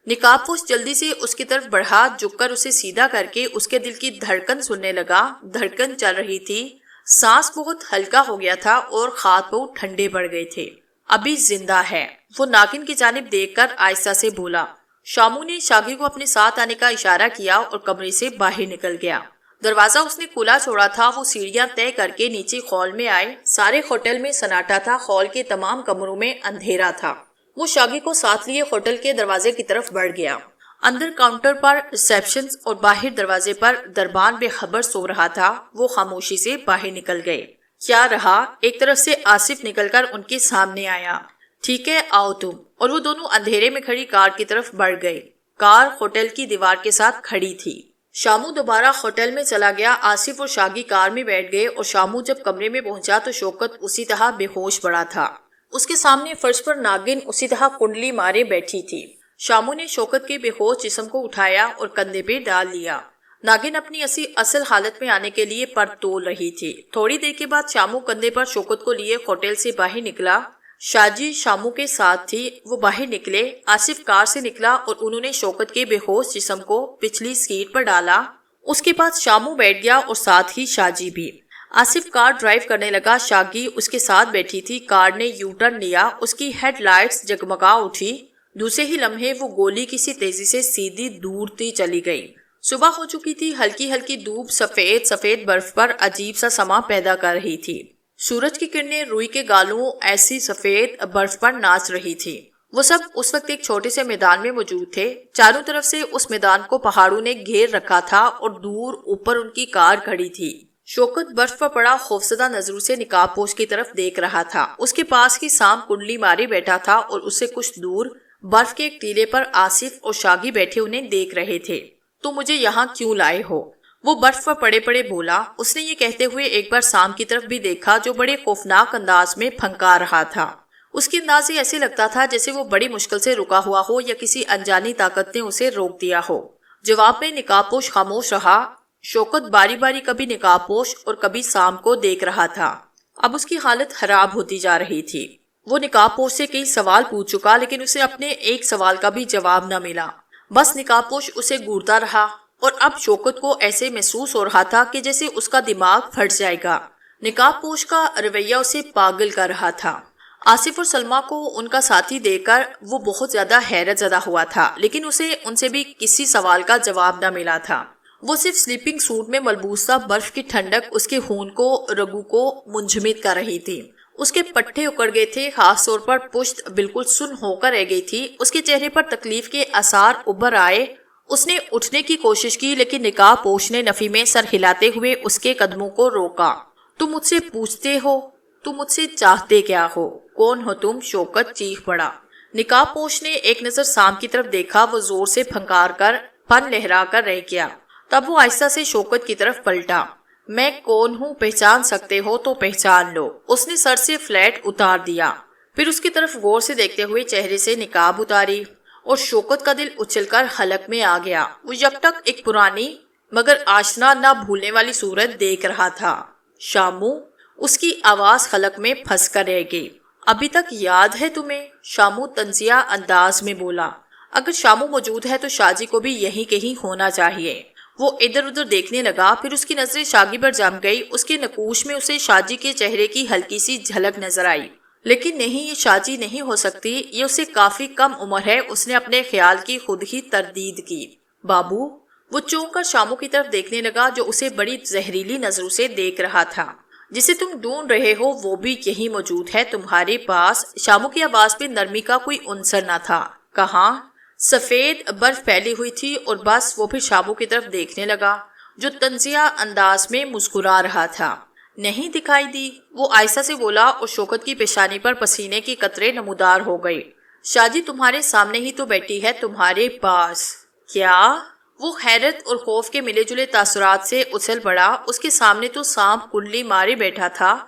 نقاب پوش جلدی سے اس کی طرف بڑھا، جھک کر اسے سیدھا کر کے اس کے دل کی دھڑکن سننے لگا۔ دھڑکن چل رہی تھی، سانس بہت ہلکا ہو گیا تھا اور ہاتھ پاؤں ٹھنڈے پڑ گئے تھے۔ ابھی زندہ ہے، وہ ناگن کی جانب دیکھ کر آہستہ سے بولا۔ شامو نے شاگی کو اپنے ساتھ آنے کا اشارہ کیا اور کمرے سے باہر نکل گیا۔ دروازہ اس نے کھلا چھوڑا تھا۔ وہ سیڑھیاں طے کر کے نیچے ہال میں آئے۔ سارے ہوٹل میں سناٹا تھا، ہال کے تمام کمروں میں اندھیرا تھا۔ وہ شاگی کو ساتھ لیے ہوٹل کے دروازے کی طرف بڑھ گیا۔ اندر کاؤنٹر پر ریسیپشن اور باہر دروازے پر دربان بے خبر سو رہا تھا۔ وہ خاموشی سے باہر نکل گئے۔ کیا رہا؟ ایک طرف سے آصف نکل کر ان کے سامنے آیا۔ ٹھیک ہے، آؤ تم۔ اور وہ دونوں اندھیرے میں کھڑی کار کی طرف بڑھ گئے۔ کار ہوٹل کی دیوار کے ساتھ کھڑی تھی۔ شامو دوبارہ ہوٹل میں چلا گیا۔ آصف اور شاگی کار میں بیٹھ گئے اور شامو جب کمرے میں پہنچا تو شوکت اسی طرح بے ہوش پڑا تھا۔ اس کے سامنے فرش پر ناگن اسی طرح کنڈلی مارے بیٹھی تھی۔ شامو نے شوکت کے بے ہوش جسم کو اٹھایا اور کندھے پہ ڈال لیا۔ ناگن اپنی اصل حالت میں آنے کے لیے پر تول رہی تھی۔ تھوڑی دیر کے بعد شامو کندھے پر شوکت کو لیے ہوٹل سے باہر نکلا۔ شاجی شامو کے ساتھ تھی۔ وہ باہر نکلے۔ آصف کار سے نکلا اور انہوں نے شوکت کے بے ہوش جسم کو پچھلی سیٹ پر ڈالا۔ اس کے بعد شامو بیٹھ گیا اور ساتھ ہی شاجی بھی۔ آصف کار ڈرائیو کرنے لگا۔ شاگی اس کے ساتھ بیٹھی تھی۔ کار نے یو ٹرن لیا۔ اس کی ہیڈ لائٹس جگمگا اٹھی۔ دوسرے ہی لمحے وہ گولی کسی تیزی سے سیدھی دورتی چلی گئی۔ صبح ہو چکی تھی۔ ہلکی ہلکی دھوپ سفید سفید برف پر عجیب سا سما پیدا کر رہی تھی۔ سورج کی کرنیں روئی کے گالوں ایسی سفید برف پر ناچ رہی تھی۔ وہ سب اس وقت ایک چھوٹے سے میدان میں موجود تھے۔ چاروں طرف سے اس میدان کو پہاڑوں نے گھیر رکھا تھا اور دور اوپر ان کی کار کھڑی تھی۔ شوکت برف پر پڑا خوفزدہ نظروں سے نقاب پوش کی طرف دیکھ رہا تھا۔ اس کے پاس ہی سام کنڈلی مارے بیٹھا تھا اور اس سے کچھ دور برف کے ایک ٹیلے پر آصف اور شاگی بیٹھے انہیں دیکھ رہے تھے۔ تو مجھے یہاں کیوں لائے ہو؟ وہ برف پر پڑے پڑے بولا۔ اس نے یہ کہتے ہوئے ایک بار سام کی طرف بھی دیکھا جو بڑے خوفناک انداز میں پھنکا رہا تھا۔ اس کے انداز سے ایسے لگتا تھا جیسے وہ بڑی مشکل سے رکا ہوا ہو یا کسی انجانی طاقت نے اسے روک دیا ہو۔ جواب میں نقاب پوش خاموش رہا۔ شوکت باری باری کبھی نقاب پوش اور کبھی سام کو دیکھ رہا تھا۔ اب اس کی حالت خراب ہوتی جا رہی تھی۔ وہ نقاب پوش سے کئی سوال پوچھ چکا لیکن اسے اپنے ایک سوال کا بھی جواب نہ ملا۔ بس نقاب پوش اسے گھورتا رہا اور اب شوکت کو ایسے محسوس ہو رہا تھا کہ جیسے اس کا دماغ پھٹ جائے گا۔ نقاب پوش کا رویہ اسے پاگل کر رہا تھا۔ آصف اور سلمہ کو ان کا ساتھی دیکھ کر وہ بہت زیادہ حیرت زدہ ہوا تھا لیکن اسے ان سے بھی کسی سوال کا جواب نہ ملا تھا۔ وہ صرف سلیپنگ سوٹ میں ملبوس تھا۔ برف کی ٹھنڈک اس کے خون کو رگوں کو منجمد کر رہی تھی۔ اس کے پٹھے اکڑ گئے تھے، خاص طور پر پشت بالکل سن ہو کر رہ گئی تھی۔ اس کے چہرے پر تکلیف کے آثار ابھر آئے۔ اس نے اٹھنے کی کوشش کی لیکن نقاب پوش نے نفی میں سر ہلاتے ہوئے اس کے قدموں کو روکا۔ تم مجھ سے پوچھتے ہو؟ تم مجھ سے چاہتے کیا ہو؟ کون ہو تم؟ شوکت چیخ پڑا۔ نقاب پوش نے ایک نظر سام کی طرف دیکھا۔ وہ زور سے پھنکار کر پن لہرا کر رہ گیا۔ تب وہ آہستہ سے شوکت کی طرف پلٹا۔ میں کون ہوں پہچان سکتے ہو تو پہچان لو۔ اس نے سر سے فلیٹ اتار دیا، پھر اس کی طرف غور سے دیکھتے ہوئے چہرے سے نقاب اتاری اور شوکت کا دل اچھل کر حلق میں آ گیا۔ وہ جب تک ایک پرانی مگر آشنا نہ بھولنے والی صورت دیکھ رہا تھا۔ شامو؟ اس کی آواز حلق میں پھنس کر رہ گئی۔ ابھی تک یاد ہے تمہیں؟ شامو طنزیہ انداز میں بولا۔ اگر شامو موجود ہے تو شاجی کو بھی یہیں کہیں ہونا چاہیے۔ وہ ادھر ادھر دیکھنے لگا، پھر اس کی نظریں شاگی پر جم گئی۔ اس کے نقوش میں اسے شاجی کے چہرے کی ہلکی سی جھلک نظر آئی، لیکن نہیں، یہ شاجی نہیں ہو سکتی، یہ اسے کافی کم عمر ہے۔ اس نے اپنے خیال کی خود ہی تردید کی۔ بابو؟ وہ چونک کر شامو کی طرف دیکھنے لگا جو اسے بڑی زہریلی نظروں سے دیکھ رہا تھا۔ جسے تم ڈھونڈ رہے ہو وہ بھی یہی موجود ہے تمہارے پاس۔ شامو کی آواز پہ نرمی کا کوئی عنصر نہ تھا۔ کہاں؟ سفید برف پھیلی ہوئی تھی اور بس۔ وہ پھر شامو کی طرف دیکھنے لگا جو طنزیہ انداز میں مسکرا رہا تھا۔ نہیں دکھائی دی؟ وہ آہستہ سے بولا اور شوکت کی پیشانی پر پسینے کی قطرے نمودار ہو گئی۔ شاجی تمہارے سامنے ہی تو بیٹھی ہے، تمہارے پاس۔ کیا؟ وہ حیرت اور خوف کے ملے جلے تاثرات سے اچھل پڑا۔ اس کے سامنے تو سانپ کنڈلی مارے بیٹھا تھا۔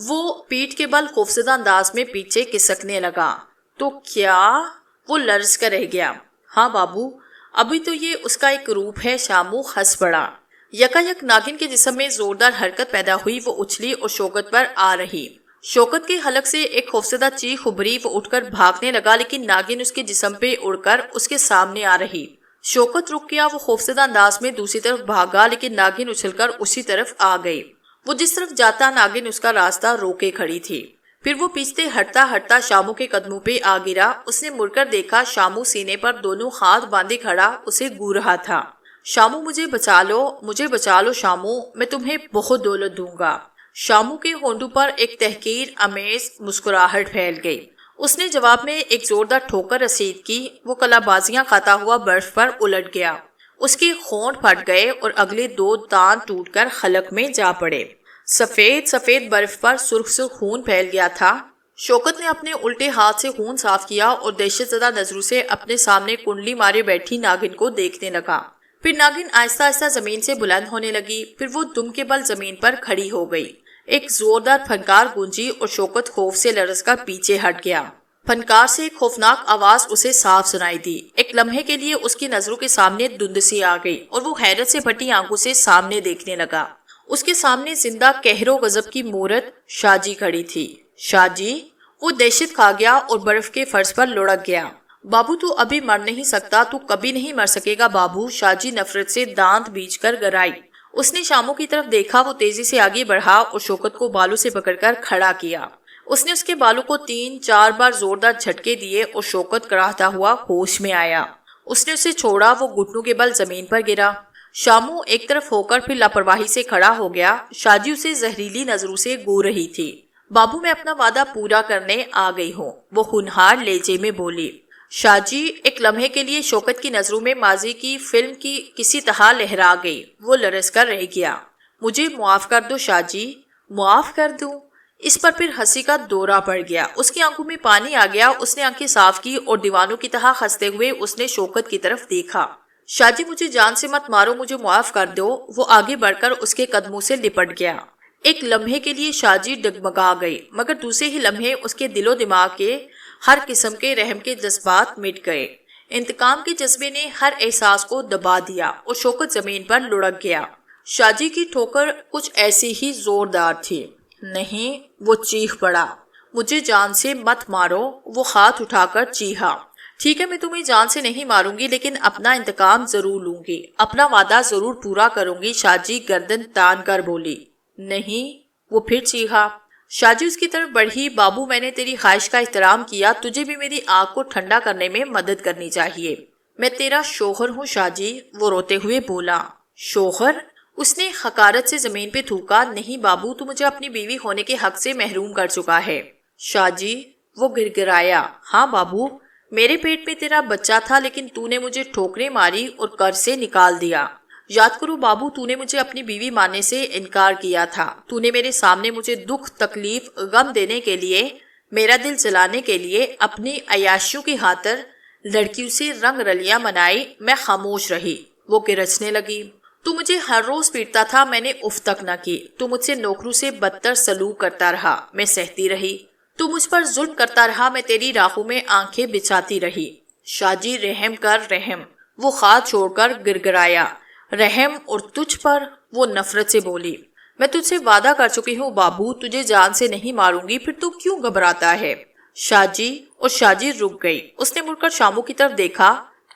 وہ پیٹھ کے بل خوفزدہ انداز میں پیچھے کھسکنے لگا۔ تو کیا؟ وہ لرز کر رہ گیا۔ ہاں بابو، ابھی تو یہ اس کا ایک روپ ہے۔ شامو ہنس پڑا۔ یکایک ناگن کے جسم میں زوردار حرکت پیدا ہوئی۔ وہ اچھلی اور شوکت پر آ رہی۔ شوکت کے حلق سے ایک خوفزدہ چیخ ابھری۔ وہ اٹھ کر بھاگنے لگا لیکن ناگن اس کے جسم پہ اڑ کر اس کے سامنے آ رہی۔ شوکت رک گیا۔ وہ خوفزدہ انداز میں دوسری طرف بھاگا لیکن ناگن اچھل کر اسی طرف آ گئی۔ وہ جس طرف جاتا ناگن اس کا راستہ روکے کھڑی تھی۔ پھر وہ پیچھے ہٹتا ہٹتا شامو کے قدموں پہ آ گرا۔ اس نے مڑ کر دیکھا، شامو سینے پر دونوں ہاتھ باندھے کھڑا اسے گو رہا تھا۔ شامو مجھے بچا لو، مجھے بچا لو شامو، میں تمہیں بہت دولت دوں گا۔ شامو کے ہونٹوں پر ایک تحقیر آمیز مسکراہٹ پھیل گئی۔ اس نے جواب میں ایک زوردار ٹھوکر رسید کی۔ وہ کلا بازیاں کھاتا ہوا برف پر الٹ گیا۔ اس کے ہونٹ پھٹ گئے اور اگلے دو دانت ٹوٹ کر حلق میں جا پڑے۔ سفید سفید برف پر سرخ سرخ خون پھیل گیا تھا۔ شوکت نے اپنے الٹے ہاتھ سے خون صاف کیا اور دہشت زدہ نظروں سے اپنے سامنے کنڈلی مارے بیٹھی ناگن کو دیکھنے لگا۔ پھر ناگن آہستہ آہستہ زمین سے بلند ہونے لگی۔ پھر وہ دم کے بل زمین پر کھڑی ہو گئی۔ ایک زوردار پھنکار گونجی اور شوکت خوف سے لرز کر پیچھے ہٹ گیا۔ پھنکار سے ایک خوفناک آواز اسے صاف سنائی دی۔ ایک لمحے کے لیے اس کی نظروں کے سامنے دھند سی آ گئی اور وہ حیرت سے پھٹی آنکھوں سے سامنے دیکھنے لگا۔ اس کے سامنے زندہ قہر و غضب کی مورت شاجی کھڑی تھی۔ شاجی؟ وہ دہشت کھا گیا اور برف کے فرش پر لڑک گیا۔ بابو تو ابھی مر نہیں سکتا، تو کبھی نہیں مر سکے گا بابو، شاہ جی نفرت سے دانت بیچ کر گرائی۔ اس نے شامو کی طرف دیکھا، وہ تیزی سے آگے بڑھا اور شوکت کو بالوں سے پکڑ کر کھڑا کیا۔ اس نے اس کے بالوں کو 3-4 بار زوردار جھٹکے دیے اور شوکت کراہتا ہوا ہوش میں آیا۔ اس نے اسے چھوڑا، وہ گھٹنوں کے بل زمین پر گرا۔ شامو ایک طرف ہو کر پھر لاپرواہی سے کھڑا ہو گیا۔ شاہ جی اسے زہریلی نظروں سے گور رہی تھی۔ بابو میں اپنا وعدہ پورا کرنے آ گئی ہوں، وہ ہونہار لہجے میں بولی۔ شاہ جی ایک لمحے کے لیے شوکت کی نظروں میں ماضی کی فلم کی کسی طرح لہرا گئی۔ وہ لرز کر رہ گیا۔ مجھے معاف کر دو شاہ جی، معاف کر دوں؟ اس پر پھر ہنسی کا دورہ پڑ گیا۔ اس کی آنکھوں میں پانی آ گیا۔ اس نے آنکھیں صاف کی اور دیوانوں کی طرح ہنستے ہوئے اس نے شوکت کی طرف دیکھا۔ شاہ جی مجھے جان سے مت مارو، مجھے معاف کر دو۔ وہ آگے بڑھ کر اس کے قدموں سے لپٹ گیا۔ ایک لمحے کے لیے شاہ جی ڈگمگا گئی، مگر دوسرے ہی لمحے اس کے دل و دماغ کے ہر قسم کے رحم کے جذبات مٹ گئے۔ انتقام کے جذبے نے ہر احساس کو دبا دیا اور شوکت زمین پر لڑک گیا۔ شاہ جی کی ٹھوکر کچھ ایسی ہی زوردار تھی۔ نہیں، وہ چیخ پڑا، مجھے جان سے مت مارو۔ وہ ہاتھ اٹھا کر چیخا، ٹھیک ہے میں تمہیں جان سے نہیں ماروں گی، لیکن اپنا انتقام ضرور لوں گی، اپنا وعدہ ضرور پورا کروں گی۔ شاہ جی گردن تان کر بولی۔ نہیں، وہ پھر چیخا۔ شاہ جی اس کی طرف بڑھی۔ بابو میں نے تیری خواہش کا احترام کیا، تجھے بھی میری آگ کو ٹھنڈا کرنے میں مدد کرنی چاہیے۔ میں تیرا شوہر ہوں شاہ جی، وہ روتے ہوئے بولا۔ شوہر؟ اس نے حقارت سے زمین پہ تھوکا۔ نہیں بابو، تو مجھے اپنی بیوی ہونے کے حق سے محروم کر چکا ہے۔ شاہ جی، وہ گڑگڑایا۔ ہاں بابو، میرے پیٹ میں تیرا بچہ تھا، لیکن تو نے مجھے ٹھوکریں ماری اور گھر سے نکال دیا۔ یاد کرو بابو، تو نے مجھے اپنی بیوی ماننے سے انکار کیا تھا۔ تو نے میرے سامنے مجھے دکھ، تکلیف، غم دینے کے لیے، میرا دل جلانے کے لیے اپنی عیاشیوں کی خاطر لڑکیوں سے رنگ رلیاں منائی۔ میں خاموش رہی۔ وہ گرجنے لگی۔ تو مجھے ہر روز پیٹتا تھا، میں نے اف تک نہ کی۔ تو مجھ سے نوکروں سے بدتر سلوک کرتا رہا، میں سہتی رہی۔ تو مجھ پر ظلم کرتا رہا، میں تیری راہوں میں آنکھیں بچھاتی رہی۔ شاہ جی رحم کر، رحم۔ وہ ہاتھ چھوڑ کر گڑگڑایا۔ رحم اور تجھ پر؟ وہ نفرت سے بولی۔ میں تجھ سے وعدہ کر چکی ہوں بابو، تجھے جان سے نہیں ماروں گی، پھر تو کیوں گھبراتا ہے؟ شاہ جی رک گئی۔ اس نے مڑ کر شامو کی طرف دیکھا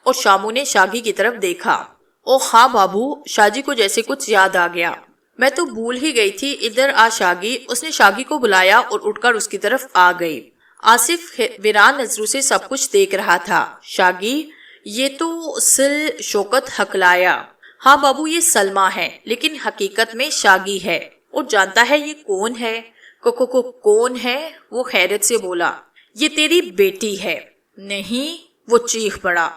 اور شامو نے شاگی کی طرف دیکھا۔ او ہاں بابو، شاہ جی کو جیسے کچھ یاد آ گیا۔ میں تو بھول ہی گئی تھی، ادھر آ شاگی۔ اس نے شاگی کو بلایا اور اٹھ کر اس کی طرف آ گئی۔ آصف ویران نظروں سے سب کچھ دیکھ رہا تھا۔ شاگی، یہ تو شوکت ہکلایا۔ ہاں بابو، یہ سلمہ ہے، لیکن حقیقت میں شاگی ہے۔ اور جانتا ہے یہ کون ہے؟ کون ہے؟ وہ حیرت سے بولا۔ یہ تیری بیٹی ہے۔ نہیں، وہ چیخ پڑا۔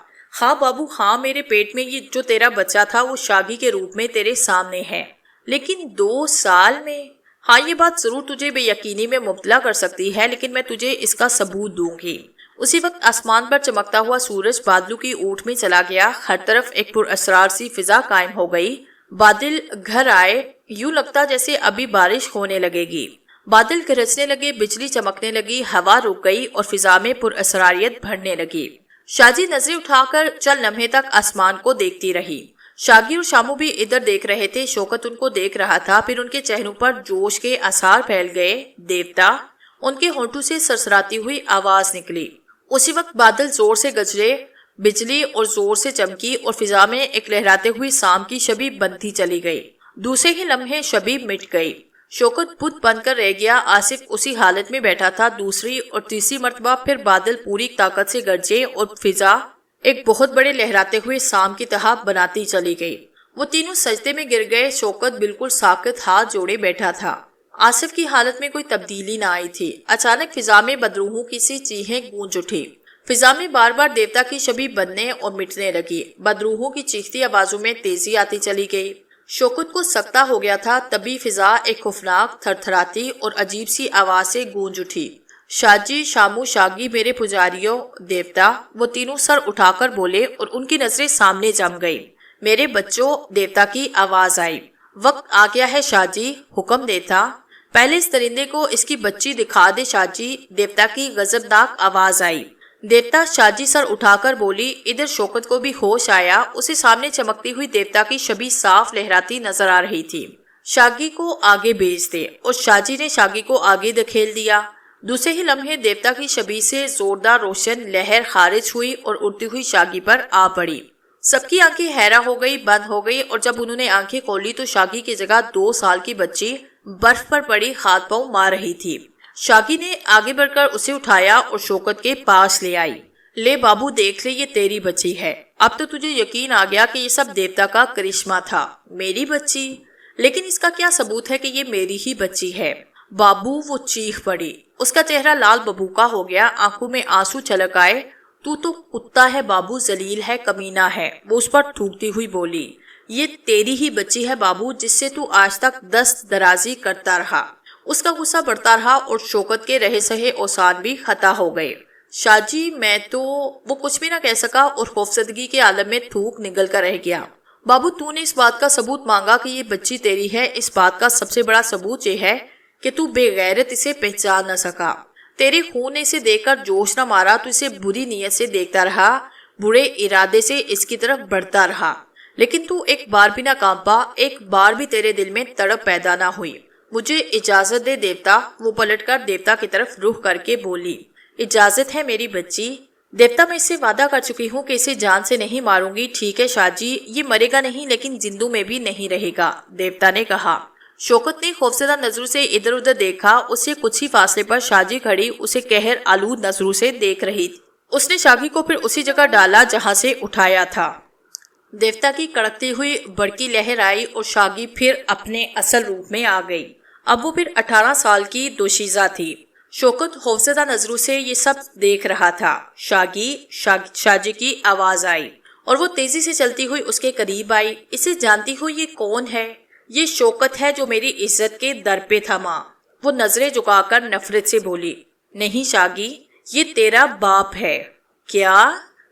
ہاں بابو ہاں، میرے پیٹ میں یہ جو تیرا بچہ تھا وہ شاگی کے روپ میں تیرے سامنے ہے، لیکن 2 سال میں؟ ہاں، یہ بات ضرور تجھے بے یقینی میں مبتلا کر سکتی ہے، لیکن میں تجھے اس کا ثبوت دوں گی۔ اسی وقت آسمان پر چمکتا ہوا سورج بادلوں کی اوٹ میں چلا گیا۔ ہر طرف ایک پر اسرار سی فضا قائم ہو گئی۔ بادل گھر آئے، یوں لگتا جیسے ابھی بارش ہونے لگے گی۔ بادل گرجنے لگے، بجلی چمکنے لگی، ہوا رک گئی اور فضا میں پر اسراریت بھرنے لگی۔ شاہ جی نظریں اٹھا کر چند لمحے تک آسمان کو دیکھتی رہی۔ شاگی اور شامو بھی ادھر دیکھ رہے تھے۔ شوکت ان کو دیکھ رہا تھا، پھر ان کے چہروں پر جوش کے آثار پھیل گئے۔ دیوتا! ان کے ہونٹوں سے سرسراتی ہوئی آواز نکلی۔ اسی وقت بادل زور سے گرجے، بجلی اور زور سے چمکی اور فضا میں ایک لہراتے ہوئی شام کی شبیہ بنتی چلی گئی۔ دوسرے ہی لمحے شبیہ مٹ گئی۔ شوکت بت بن کر رہ گیا۔ آصف اسی حالت میں بیٹھا تھا۔ دوسری اور تیسری مرتبہ پھر بادل پوری طاقت سے گرجے اور فضا ایک بہت بڑے لہراتے ہوئے شام کی طرح بناتی چلی گئی۔ وہ تینوں سجدے میں گر گئے۔ شوکت بالکل ساکت ہاتھ جوڑے بیٹھا تھا۔ آصف کی حالت میں کوئی تبدیلی نہ آئی تھی۔ اچانک فضا میں بدروحوں کی سی چیخیں گونج اٹھی۔ فضا میں بار بار دیوتا کی شبیہ بننے اور مٹنے لگی۔ بدروحوں کی چیختی آوازوں میں تیزی آتی چلی گئی۔ شوکت کو سکتہ ہو گیا تھا، تبھی فضا ایک خوفناک، تھرتھراتی اور عجیب سی آواز سے گونج اٹھی۔ شاہ جی، شامو، شاگی، میرے پجاریوں، دیوتا! وہ تینوں سر اٹھا کر بولے اور ان کی نظریں سامنے جم گئی۔ میرے بچوں! دیوتا کی آواز آئی۔ وقت آ گیا ہے شاہ جی، حکم دیتا۔ پہلے اس درندے کو اس کی بچی دکھا دے شاہ جی، دیوتا کی غضبناک آواز آئی۔ دیوتا! شاہ جی سر اٹھا کر بولی۔ ادھر شوکت کو بھی ہوش آیا۔ اسے سامنے چمکتی ہوئی دیوتا کی شبیہ صاف لہراتی نظر آ رہی تھی۔ شاگی کو آگے بھیج دے۔ اور شاہ جی نے شاگی کو آگے دھکیل دیا۔ دوسرے ہی لمحے دیوتا کی شبیہ سے زوردار روشن لہر خارج ہوئی اور اڑتی ہوئی شاگی پر آ پڑی۔ سب کی آنکھیں حیران ہو گئی، بند ہو گئی، اور جب انہوں نے آنکھیں کھولی تو شاگی کی جگہ 2 سال کی بچی برف پر پڑی ہاتھ پاؤں مار رہی تھی۔ شاگی نے آگے بڑھ کر اسے اٹھایا اور شوکت کے پاس لے آئی۔ لے بابو، دیکھ لے، یہ تیری بچی ہے۔ اب تو تجھے یقین آ گیا کہ یہ سب دیوتا کا کرشمہ تھا۔ میری بچی؟ لیکن اس کا کیا ثبوت ہے کہ یہ میری ہی بچی ہے؟ بابو، وہ چیخ پڑی۔ اس کا چہرہ لال ببوکا ہو گیا، آنکھوں میں آنسو چھلک آئے۔ تو کتا ہے بابو، ذلیل ہے، کمینہ ہے، وہ اس پر تھوکتی ہوئی بولی۔ یہ تیری ہی بچی ہے بابو، جس سے تو آج تک دست درازی کرتا رہا۔ اس کا غصہ بڑھتا رہا اور شوکت کے رہے سہے اوسان بھی خطا ہو گئے۔ شاہ جی، میں تو… وہ کچھ بھی نہ کہہ سکا اور خوفزدگی کے عالم میں تھوک نگل کر رہ گیا۔ بابو، تو نے اس بات کا ثبوت مانگا کہ یہ بچی تیری ہے۔ اس بات کا سب سے بڑا ثبوت یہ ہے کہ تو بے غیرت اسے پہچان نہ سکا۔ تیرے خون نے اسے دیکھ کر جوش نہ مارا، تو اسے بری نیت سے دیکھتا رہا، برے ارادے سے اس کی طرف بڑھتا رہا، لیکن تو ایک بار بھی نہ کانپا، ایک بار بھی تیرے دل میں تڑپ پیدا نہ ہوئی۔ مجھے اجازت دے دیوتا۔ وہ پلٹ کر دیوتا کی طرف رخ کر کے بولی۔ اجازت ہے میری بچی؟ دیوتا، میں اس سے وعدہ کر چکی ہوں کہ اسے جان سے نہیں ماروں گی۔ ٹھیک ہے شاہ جی، یہ مرے گا نہیں لیکن زندوں میں بھی نہیں رہے گا، دیوتا نے کہا۔ شوکت نے خوفزدہ نظروں سے ادھر ادھر دیکھا۔ اس سے کچھ ہی فاصلے پر شاہ جی کھڑی اسے قہر آلود نظروں سے دیکھ رہی تھی۔ اس نے شاگی کو پھر اسی جگہ ڈالا جہاں سے اٹھایا تھا۔ دیوتا کی کڑکتی ہوئی بڑکی لہر آئی اور شاگی پھر اپنے اصل روپ میں آ گئی۔ اب وہ پھر 18 سال کی دوشیزہ تھی۔ شوکت خوفزدہ نظروں سے یہ سب دیکھ رہا تھا۔ شاہ جی کی آواز آئی اور وہ تیزی سے چلتی ہوئی اس کے قریب آئی۔ اسے جانتی ہو یہ کون ہے؟ یہ شوکت ہے جو میری عزت کے در پہ تھا ماں۔ وہ نظریں جھکا کر نفرت سے بولی۔ نہیں شاگی، یہ تیرا باپ ہے۔ کیا؟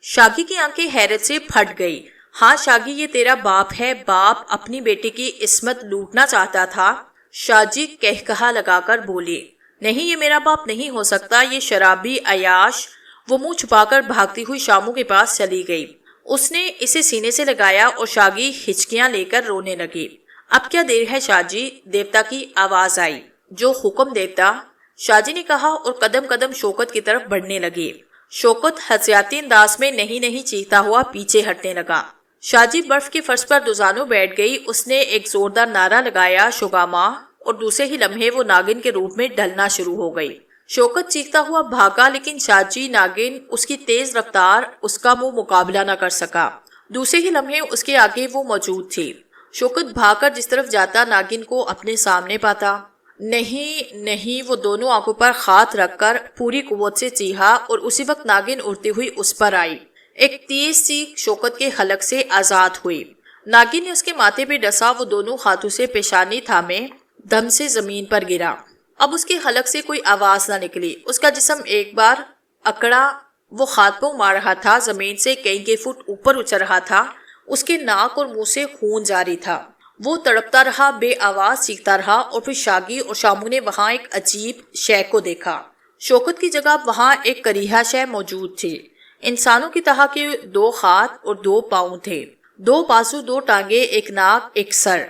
شاگی کی آنکھیں حیرت سے پھٹ گئی۔ ہاں شاگی، یہ تیرا باپ ہے۔ باپ اپنی بیٹی کی عصمت لوٹنا چاہتا تھا؟ شاہ جی کہا لگا کر بولی۔ نہیں، یہ میرا باپ نہیں ہو سکتا، یہ شرابی عیاش۔ وہ منہ چھپا کر بھاگتی ہوئی شاموں کے پاس چلی گئی۔ اس نے اسے سینے سے لگایا اور شاگی ہچکیاں لے کر رونے لگی۔ اب کیا دیر ہے شاہ جی؟ دیوتا کی آواز آئی۔ جو حکم دیوتا، شاہ جی نے کہا اور قدم قدم شوکت کی طرف بڑھنے لگے۔ شوکت حسیاتی انداز میں نہیں نہیں چیختا ہوا پیچھے ہٹنے لگا۔ شاہ جی برف کے فرش پر دوزانوں بیٹھ گئی۔ اس نے ایک زوردار نعرہ لگایا، شگاما، اور دوسرے ہی لمحے وہ ناگن کے روپ میں ڈھلنا شروع ہو گئی۔ شوکت چیختا ہوا بھاگا، لیکن شاہ جی ناگن، اس کی تیز رفتار، اس کا وہ مقابلہ نہ کر سکا۔ دوسرے ہی لمحے اس کے آگے وہ موجود تھی۔ شوکت بھاگ کر جس طرف جاتا ناگن کو اپنے سامنے پاتا۔ نہیں نہیں، وہ دونوں آنکھوں پر ہاتھ رکھ کر پوری قوت سے چیخا اور اسی وقت ناگن اڑتی ہوئی اس پر آئی۔ ایک تیز چیخ شوکت کے حلق سے آزاد ہوئی۔ ناگن نے اس کے ماتھے پہ ڈسا، وہ دونوں ہاتھوں سے پیشانی تھامے دم سے زمین پر گرا۔ اب اس کے حلق سے کوئی آواز نہ نکلی۔ اس کا جسم ایک بار اکڑا، وہ ہاتھ پاؤں مار رہا تھا، زمین سے کئی فٹ اوپر اچھل رہا تھا۔ اس کے ناک اور منہ سے خون جاری تھا۔ وہ تڑپتا رہا، بے آواز چیختا رہا، اور پھر شاگی اور شامو نے وہاں ایک عجیب شے کو دیکھا۔ شوکت کی جگہ وہاں ایک کریحہ شے موجود تھی۔ انسانوں کی طرح کے 2 ہاتھ اور 2 پاؤں تھے، 2 بازو، 2 ٹانگیں، ایک ناک، ایک سر۔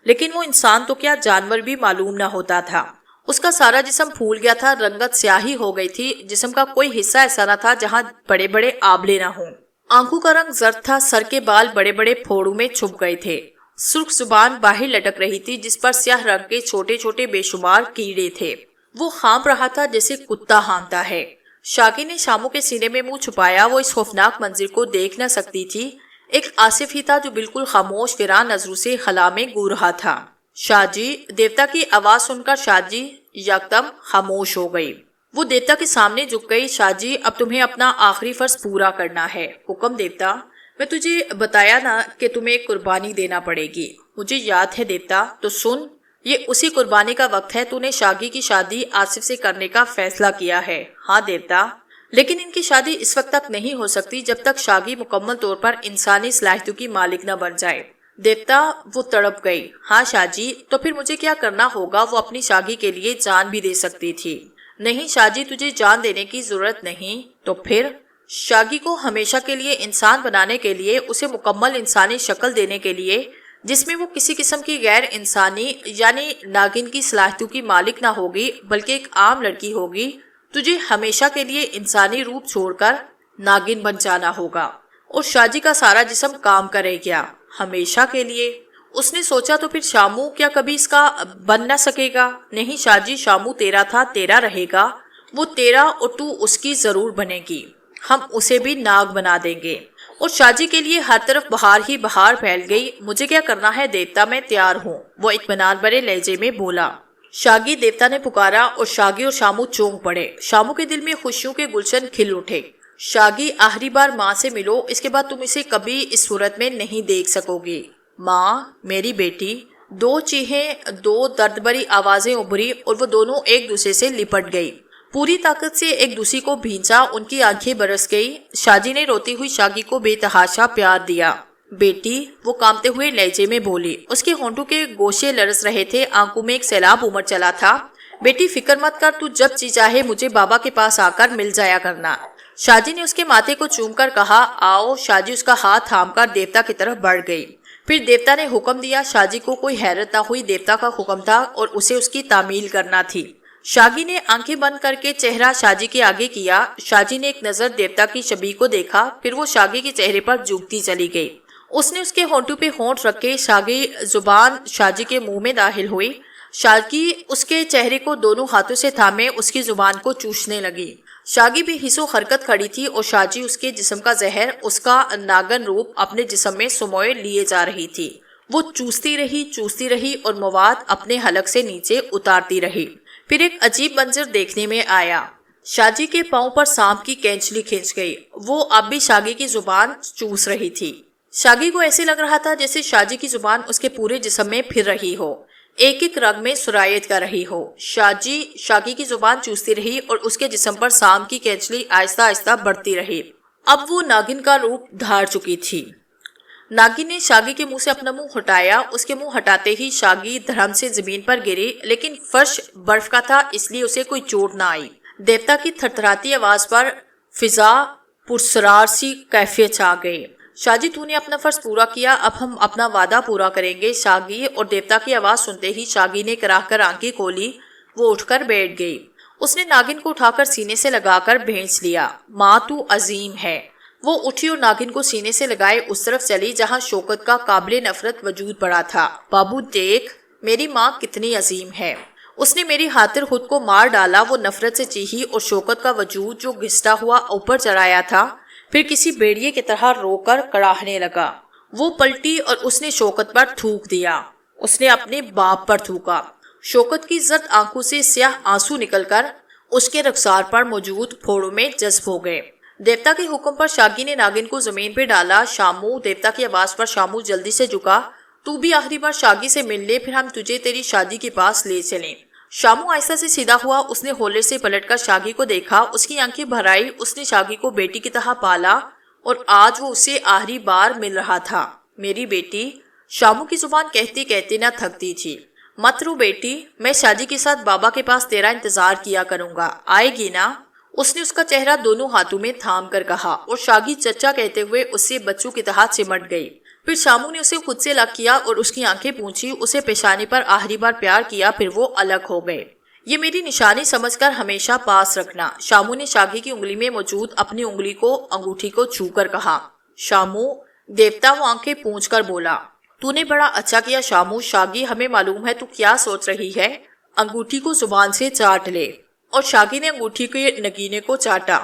لیکن وہ انسان تو کیا جانور بھی معلوم نہ ہوتا تھا۔ اس کا سارا جسم پھول گیا تھا، رنگت سیاہی ہو گئی تھی، جسم کا کوئی حصہ ایسا نہ تھا جہاں بڑے بڑے آبلے نہ ہوں۔ آنکھوں کا رنگ زرد تھا، سر کے بال بڑے بڑے پھوڑوں میں چھپ گئے تھے، سرخ زبان باہر لٹک رہی تھی جس پر سیاہ رنگ کے چھوٹے چھوٹے بے شمار کیڑے تھے۔ وہ ہانپ رہا تھا جیسے کتا ہانپتا ہے۔ شاگی نے شاموں کے سینے میں منہ چھپایا، وہ اس خوفناک منظر کو دیکھ نہ سکتی تھی۔ ایک آصف ہی تھا جو بالکل خاموش ویران نظروں سے خلا میں گو رہا تھا۔ شاہ جی، دیوتا کی آواز سن کر شاہ جی یکدم خاموش ہو گئی۔ وہ دیوتا کے سامنے جھک گئی۔ شاہ جی، اب تمہیں اپنا آخری فرض پورا کرنا ہے۔ حکم دیوتا۔ میں تجھے بتایا نا کہ تمہیں ایک قربانی دینا پڑے گی۔ مجھے یاد ہے دیوتا، تو سن، یہ اسی قربانی کا وقت ہے۔ تو نے شاگی کی شادی آصف سے کرنے کا فیصلہ کیا ہے۔ ہاں دیوتا، لیکن ان کی شادی اس وقت تک نہیں ہو سکتی جب تک شاگی مکمل طور پر انسانی صلاحیتوں کی مالک نہ بن جائے۔ دیوتا، وہ تڑپ گئی۔ ہاں شاہ جی، تو پھر مجھے کیا کرنا ہوگا؟ وہ اپنی شاگی کے لیے جان بھی دے سکتی تھی۔ نہیں شاہ جی، تجھے جان دینے کی ضرورت نہیں۔ تو پھر؟ شاگی کو ہمیشہ کے لیے انسان بنانے کے لیے، اسے مکمل انسانی شکل دینے کے لیے جس میں وہ کسی قسم کی غیر انسانی یعنی ناگن کی صلاحیتوں کی مالک نہ ہوگی بلکہ ایک عام لڑکی ہوگی، تجھے ہمیشہ کے لیے انسانی روپ چھوڑ کر ناگن بن جانا ہوگا اور شاہ جی کا سارا جسم کام کرے گا ہمیشہ کے لیے۔ اس نے سوچا تو پھر شامو کیا کبھی اس کا بن نہ سکے گا؟ نہیں شاہ جی، شامو تیرا تھا، تیرا رہے گا، وہ تیرا اور تو اس کی ضرور بنے گی، ہم اسے بھی ناگ بنا دیں گے۔ اور شاہ جی کے لیے ہر طرف بہار ہی بہار پھیل گئی۔ مجھے کیا کرنا ہے دیوتا، میں تیار ہوں، وہ اطمینان بھرے لہجے میں بولا۔ شاگی، دیوتا نے پکارا اور شاگی اور شامو چونک پڑے۔ شامو کے دل میں خوشیوں کے گلشن کھل اٹھے۔ شاگی، آخری بار ماں سے ملو، اس کے بعد تم اسے کبھی اس صورت میں نہیں دیکھ سکو گی۔ ماں، میری بیٹی۔ دو چیخیں، دو درد بھری آوازیں ابھری اور وہ دونوں ایک دوسرے سے لپٹ گئی، پوری طاقت سے ایک دوسری کو بھینچا۔ ان کی آنکھیں برس گئی۔ شاہ جی نے روتی ہوئی شاگی کو بے تحاشا پیار دیا۔ بیٹی، وہ کانپتے ہوئے لہجے میں بولی۔ اس کے ہونٹوں کے گوشے لرز رہے تھے، آنکھوں میں ایک سیلاب امڑ چلا تھا۔ بیٹی فکر مت کر، تو جب جی چاہے مجھے بابا کے پاس آ کر مل جایا کرنا۔ شاہ جی نے اس کے ماتھے کو چوم کر کہا، آؤ۔ شاہ جی اس کا ہاتھ تھام کر دیوتا کی طرف بڑھ گئی۔ پھر دیوتا نے حکم دیا۔ شاہ جی کو کوئی حیرت نہ ہوئی، دیوتا کا حکم تھا اور اسے اس کی تعمیل کرنا تھی۔ شاگی نے آنکھیں بند کر کے چہرہ شاہ جی کے آگے کیا۔ شاہ جی نے ایک نظر دیوتا کی شبیہ کو دیکھا، پھر وہ شاگی کے چہرے پر جھکتی چلی گئی۔ اس نے اس کے ہونٹوں پہ ہونٹ رکھے، شاگی زبان شاہ جی کے منہ میں داخل ہوئی۔ شاگی اس کے چہرے کو دونوں ہاتھوں سے تھامے اس کی زبان کو چوسنے لگی۔ شاگی بھی حس و حرکت کھڑی تھی اور شاہ جی اس کے جسم کا زہر، اس کا ناگن روپ اپنے جسم میں سموئے لیے جا رہی تھی۔ وہ چوستی رہی اور مواد اپنے حلق سے نیچے اتارتی رہی۔ پھر ایک عجیب منظر دیکھنے میں آیا۔ شاہ جی کے پاؤں پر سانپ کی کینچلی کھنچ گئی، وہ اب بھی شاگی کی زبان چوس رہی تھی۔ شاگی کو ایسے لگ رہا تھا جیسے شاہ جی کی زبان اس کے پورے جسم میں پھر رہی ہو، ایک ایک رگ میں سرایت کر رہی ہو۔ شاہ جی شاگی کی زبان چوستی رہی اور اس کے جسم پر سانپ کی کینچلی آہستہ آہستہ بڑھتی رہی۔ اب وہ ناگن کا روپ دھار چکی تھی۔ ناگن نے شاگی کے منہ سے اپنا منہ ہٹایا۔ اس کے منہ ہٹاتے ہی شاگی دھڑم سے زمین پر گری، لیکن فرش برف کا تھا اس لیے اسے کوئی چوٹ نہ آئی۔ دیوتا کی تھرتھراتی آواز پر فضا پرسرار سی کیفیت چھا گئی۔ شاہ جی، تو نے اپنا فرض پورا کیا، اب ہم اپنا وعدہ پورا کریں گے۔ شاگی اور دیوتا کی آواز سنتے ہی شاگی نے کراہ کر آنکھیں کھولی۔ وہ اٹھ کر بیٹھ گئی۔ اس نے ناگن کو اٹھا کر سینے سے لگا کر بھینچ لیا۔ ماں، تو عظیم ہے۔ وہ اٹھی اور ناگن کو سینے سے لگائے اس طرف چلی جہاں شوکت کا قابل نفرت وجود پڑا تھا۔ بابو دیکھ، میری ماں کتنی عظیم ہے، اس نے میری خاطر خود کو مار ڈالا۔ وہ نفرت سے چیخی اور شوکت کا وجود جو گھستا ہوا اوپر چڑھایا تھا پھر کسی بیڑیے کی طرح رو کر کڑاہنے لگا۔ وہ پلٹی اور اس نے شوکت پر تھوک دیا۔ اس نے اپنے باپ پر تھوکا۔ شوکت کی زرد آنکھوں سے سیاہ آنسو نکل کر اس کے رخسار پر موجود پھوڑوں میں جذب ہو گئے۔ دیوتا کے حکم پر شاگی نے ناگن کو زمین پہ ڈالا۔ شامو، دیوتا کی آواز پر شامو جلدی سے جھکا۔ تو بھی آخری بار شاگی سے مل لے، پھر ہم تجھے تیری شادی کے پاس لے چلیں۔ شامو آہستہ سے سیدھا ہوا۔ اس نے ہولے سے پلٹ کر شاگی کو دیکھا۔ اس کی آنکھیں بھر آئی۔ اس نے شاگی کو بیٹی کی طرح پالا اور آج وہ اسے آخری بار مل رہا تھا۔ میری بیٹی، شامو کی زبان کہتے کہتے نہ تھکتی تھی۔ مت رو بیٹی، میں شادی کے ساتھ بابا کے پاس تیرا انتظار کیا کروں گا، آئے گی نا؟ اس نے اس کا چہرہ دونوں ہاتھوں میں تھام کر کہا اور شاگی چچا کہتے ہوئے اس سے بچوں کی طرح چمٹ گئی۔ پھر شامو نے اسے خود سے الگ کیا اور اس کی آنکھیں پونچھی، اسے پیشانی پر آخری بار پیار کیا، پھر وہ الگ ہو گئے۔ یہ میری نشانی سمجھ کر ہمیشہ پاس رکھنا۔ شامو نے شاگی کی انگلی میں موجود اپنی انگلی کو انگوٹھی کو چھو کر کہا۔ شامو، دیوتا وہ آنکھیں پونچھ کر بولا۔ تو نے بڑا اچھا کیا شامو۔ شاگی، ہمیں معلوم ہے تو کیا سوچ رہی ہے، انگوٹھی کو زبان سے چاٹ لے۔ اور شاگی نے انگوٹھی کے نگینے کو چاٹا۔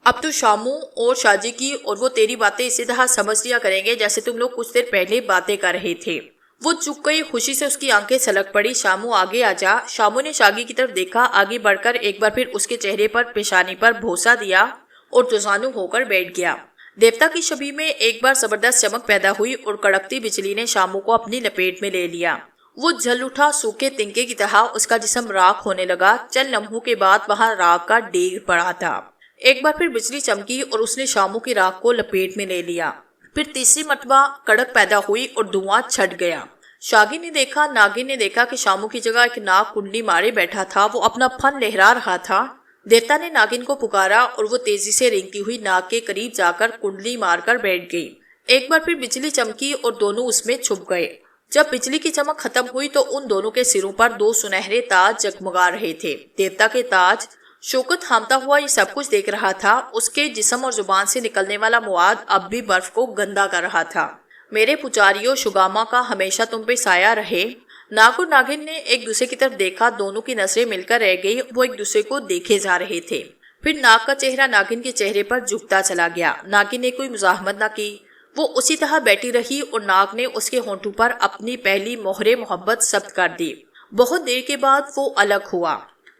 اب تو شامو اور شاجی کی اور وہ تیری باتیں اسی طرح سمجھ لیا کریں گے جیسے تم لوگ کچھ دیر پہلے باتیں کر رہے تھے۔ وہ چک گئی، خوشی سے اس کی آنکھیں سلک پڑی۔ شامو آگے آ جا۔ شامو نے شاگی کی طرف دیکھا، آگے بڑھ کر ایک بار پھر اس کے چہرے پر پیشانی پر بوسہ دیا اور دوزانو ہو کر بیٹھ گیا۔ دیوتا کی شبیہ میں ایک بار زبردست چمک پیدا ہوئی اور کڑکتی بجلی نے شامو کو اپنی لپیٹ میں لے لیا۔ وہ جل اٹھا، سوکھے تنکے کی طرح اس کا جسم راکھ ہونے لگا۔ چند لمحوں کے بعد وہاں راکھ کا ڈھیر پڑا تھا۔ ایک بار پھر بجلی چمکی اور اس نے شامو کی راکھ کو لپیٹ میں لے لیا۔ پھر تیسری مرتبہ کڑک پیدا ہوئی اور دھواں چھٹ گیا۔ شاگی نے دیکھا، ناگن نے دیکھا کہ شامو کی جگہ ایک ناگ کنڈلی مارے بیٹھا تھا، وہ اپنا پھن لہرا رہا تھا۔ دیوتا نے ناگن کو پکارا اور وہ تیزی سے رینگتی ہوئی ناگ کے قریب جا کر کنڈلی مار کر بیٹھ گئی۔ ایک بار پھر بجلی چمکی اور دونوں اس میں چھپ گئے۔ جب بجلی کی چمک ختم ہوئی تو ان دونوں کے سروں پر 2 سنہرے تاج جگمگا رہے تھے۔ دیوتا کے تاج۔ شوکت ہامتا ہوا یہ سب کچھ دیکھ رہا تھا۔ اس کے جسم اور زبان سے نکلنے والا مواد اب بھی برف کو گندا کر رہا تھا۔ میرے پجاریوں، شگاما کا ہمیشہ تم پہ سایہ رہے۔ ناگ اور ناگن نے ایک دوسرے کی طرف دیکھا۔ دونوں کی نظریں مل کر رہ گئی۔ وہ ایک دوسرے کو دیکھے جا رہے تھے۔ پھر ناگ کا چہرہ ناگن کے چہرے پر جھکتا چلا گیا۔ ناگن نے کوئی مزاحمت نہ کی۔ وہ اسی طرح بیٹھی رہی اور ناگ نے اس کے ہونٹوں پر اپنی پہلی مہر محبت ثبت کر دی۔ بہت دیر کے بعد وہ الگ ہوا۔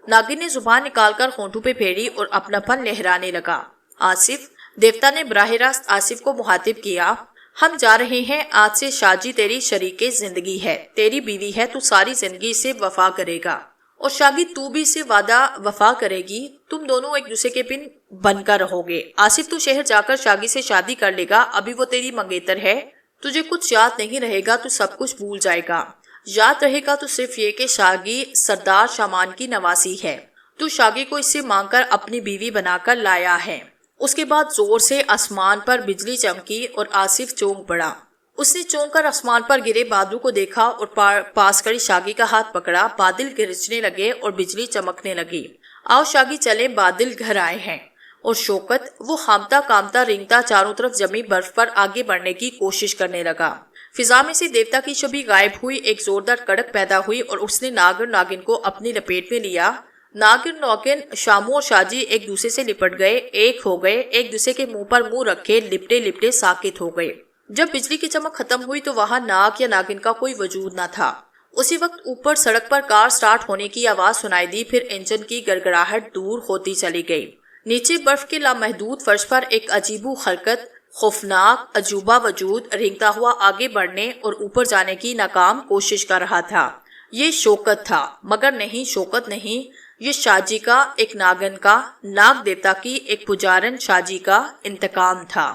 ناگن نے زبان نکال کر ہونٹوں پہ پھیری اور اپنا پن لہرانے لگا۔ آصف۔ دیوتا نے براہ راست آصف کو مخاطب کیا۔ ہم جا رہے ہیں۔ آج سے شاجی تیری شریک زندگی ہے، تیری بیوی ہے۔ تو ساری زندگی سے وفا کرے گا اور شاگی تو بھی اسے وعدہ وفا کرے گی۔ تم دونوں ایک دوسرے کے پن بن کر رہو گے۔ آصف تو شہر جا کر شاگی سے شادی کر لے گا۔ ابھی وہ تیری منگیتر ہے۔ تجھے کچھ یاد نہیں رہے گا، تو سب کچھ بھول جائے گا۔ یاد رہے گا تو صرف یہ کہ شاگی سردار شامان کی نواسی ہے۔ تو شاگی کو اس سے مانگ کر اپنی بیوی بنا کر لایا ہے۔ اس کے بعد زور سے آسمان پر بجلی چمکی اور آصف چونک پڑا۔ اس نے چونک کر آسمان پر گرے بادلوں کو دیکھا اور پاس کھڑی شاگی کا ہاتھ پکڑا۔ بادل گرجنے لگے اور بجلی چمکنے لگی۔ آؤ شاگی چلیں، بادل گھر آئے ہیں۔ اور شوکت، وہ ہامتا کامتا رینگتا چاروں طرف جمی برف پر آگے بڑھنے کی کوشش کرنے لگا۔ فضا میں سے دیوتا کی شبیہ غائب ہوئی۔ ایک زوردار کڑک پیدا ہوئی اور اس نے ناگ اور ناگن کو اپنی لپیٹ میں لیا۔ ناگ اور ناگن، شامو اور شاجی ایک دوسرے سے لپٹ گئے، ایک ہو گئے، ایک دوسرے کے منہ پر منہ رکھے لپٹے لپٹے ساکت ہو گئے۔ جب بجلی کی چمک ختم ہوئی تو وہاں ناگ یا ناگن کا کوئی وجود نہ تھا۔ اسی وقت اوپر سڑک پر کار سٹارٹ ہونے کی آواز سنائی دی، پھر انجن کی گڑگڑاہٹ دور ہوتی چلی گئی۔ نیچے برف کے لامحدود فرش پر ایک عجیب و حرکت، خوفناک عجوبہ وجود رینگتا ہوا آگے بڑھنے اور اوپر جانے کی ناکام کوشش کر رہا تھا۔ یہ شوکت تھا، مگر نہیں، شوکت نہیں، یہ شاجی کا، ایک ناگن کا، ناگ دیوتا کی ایک پجارن شاجی کا انتقام تھا۔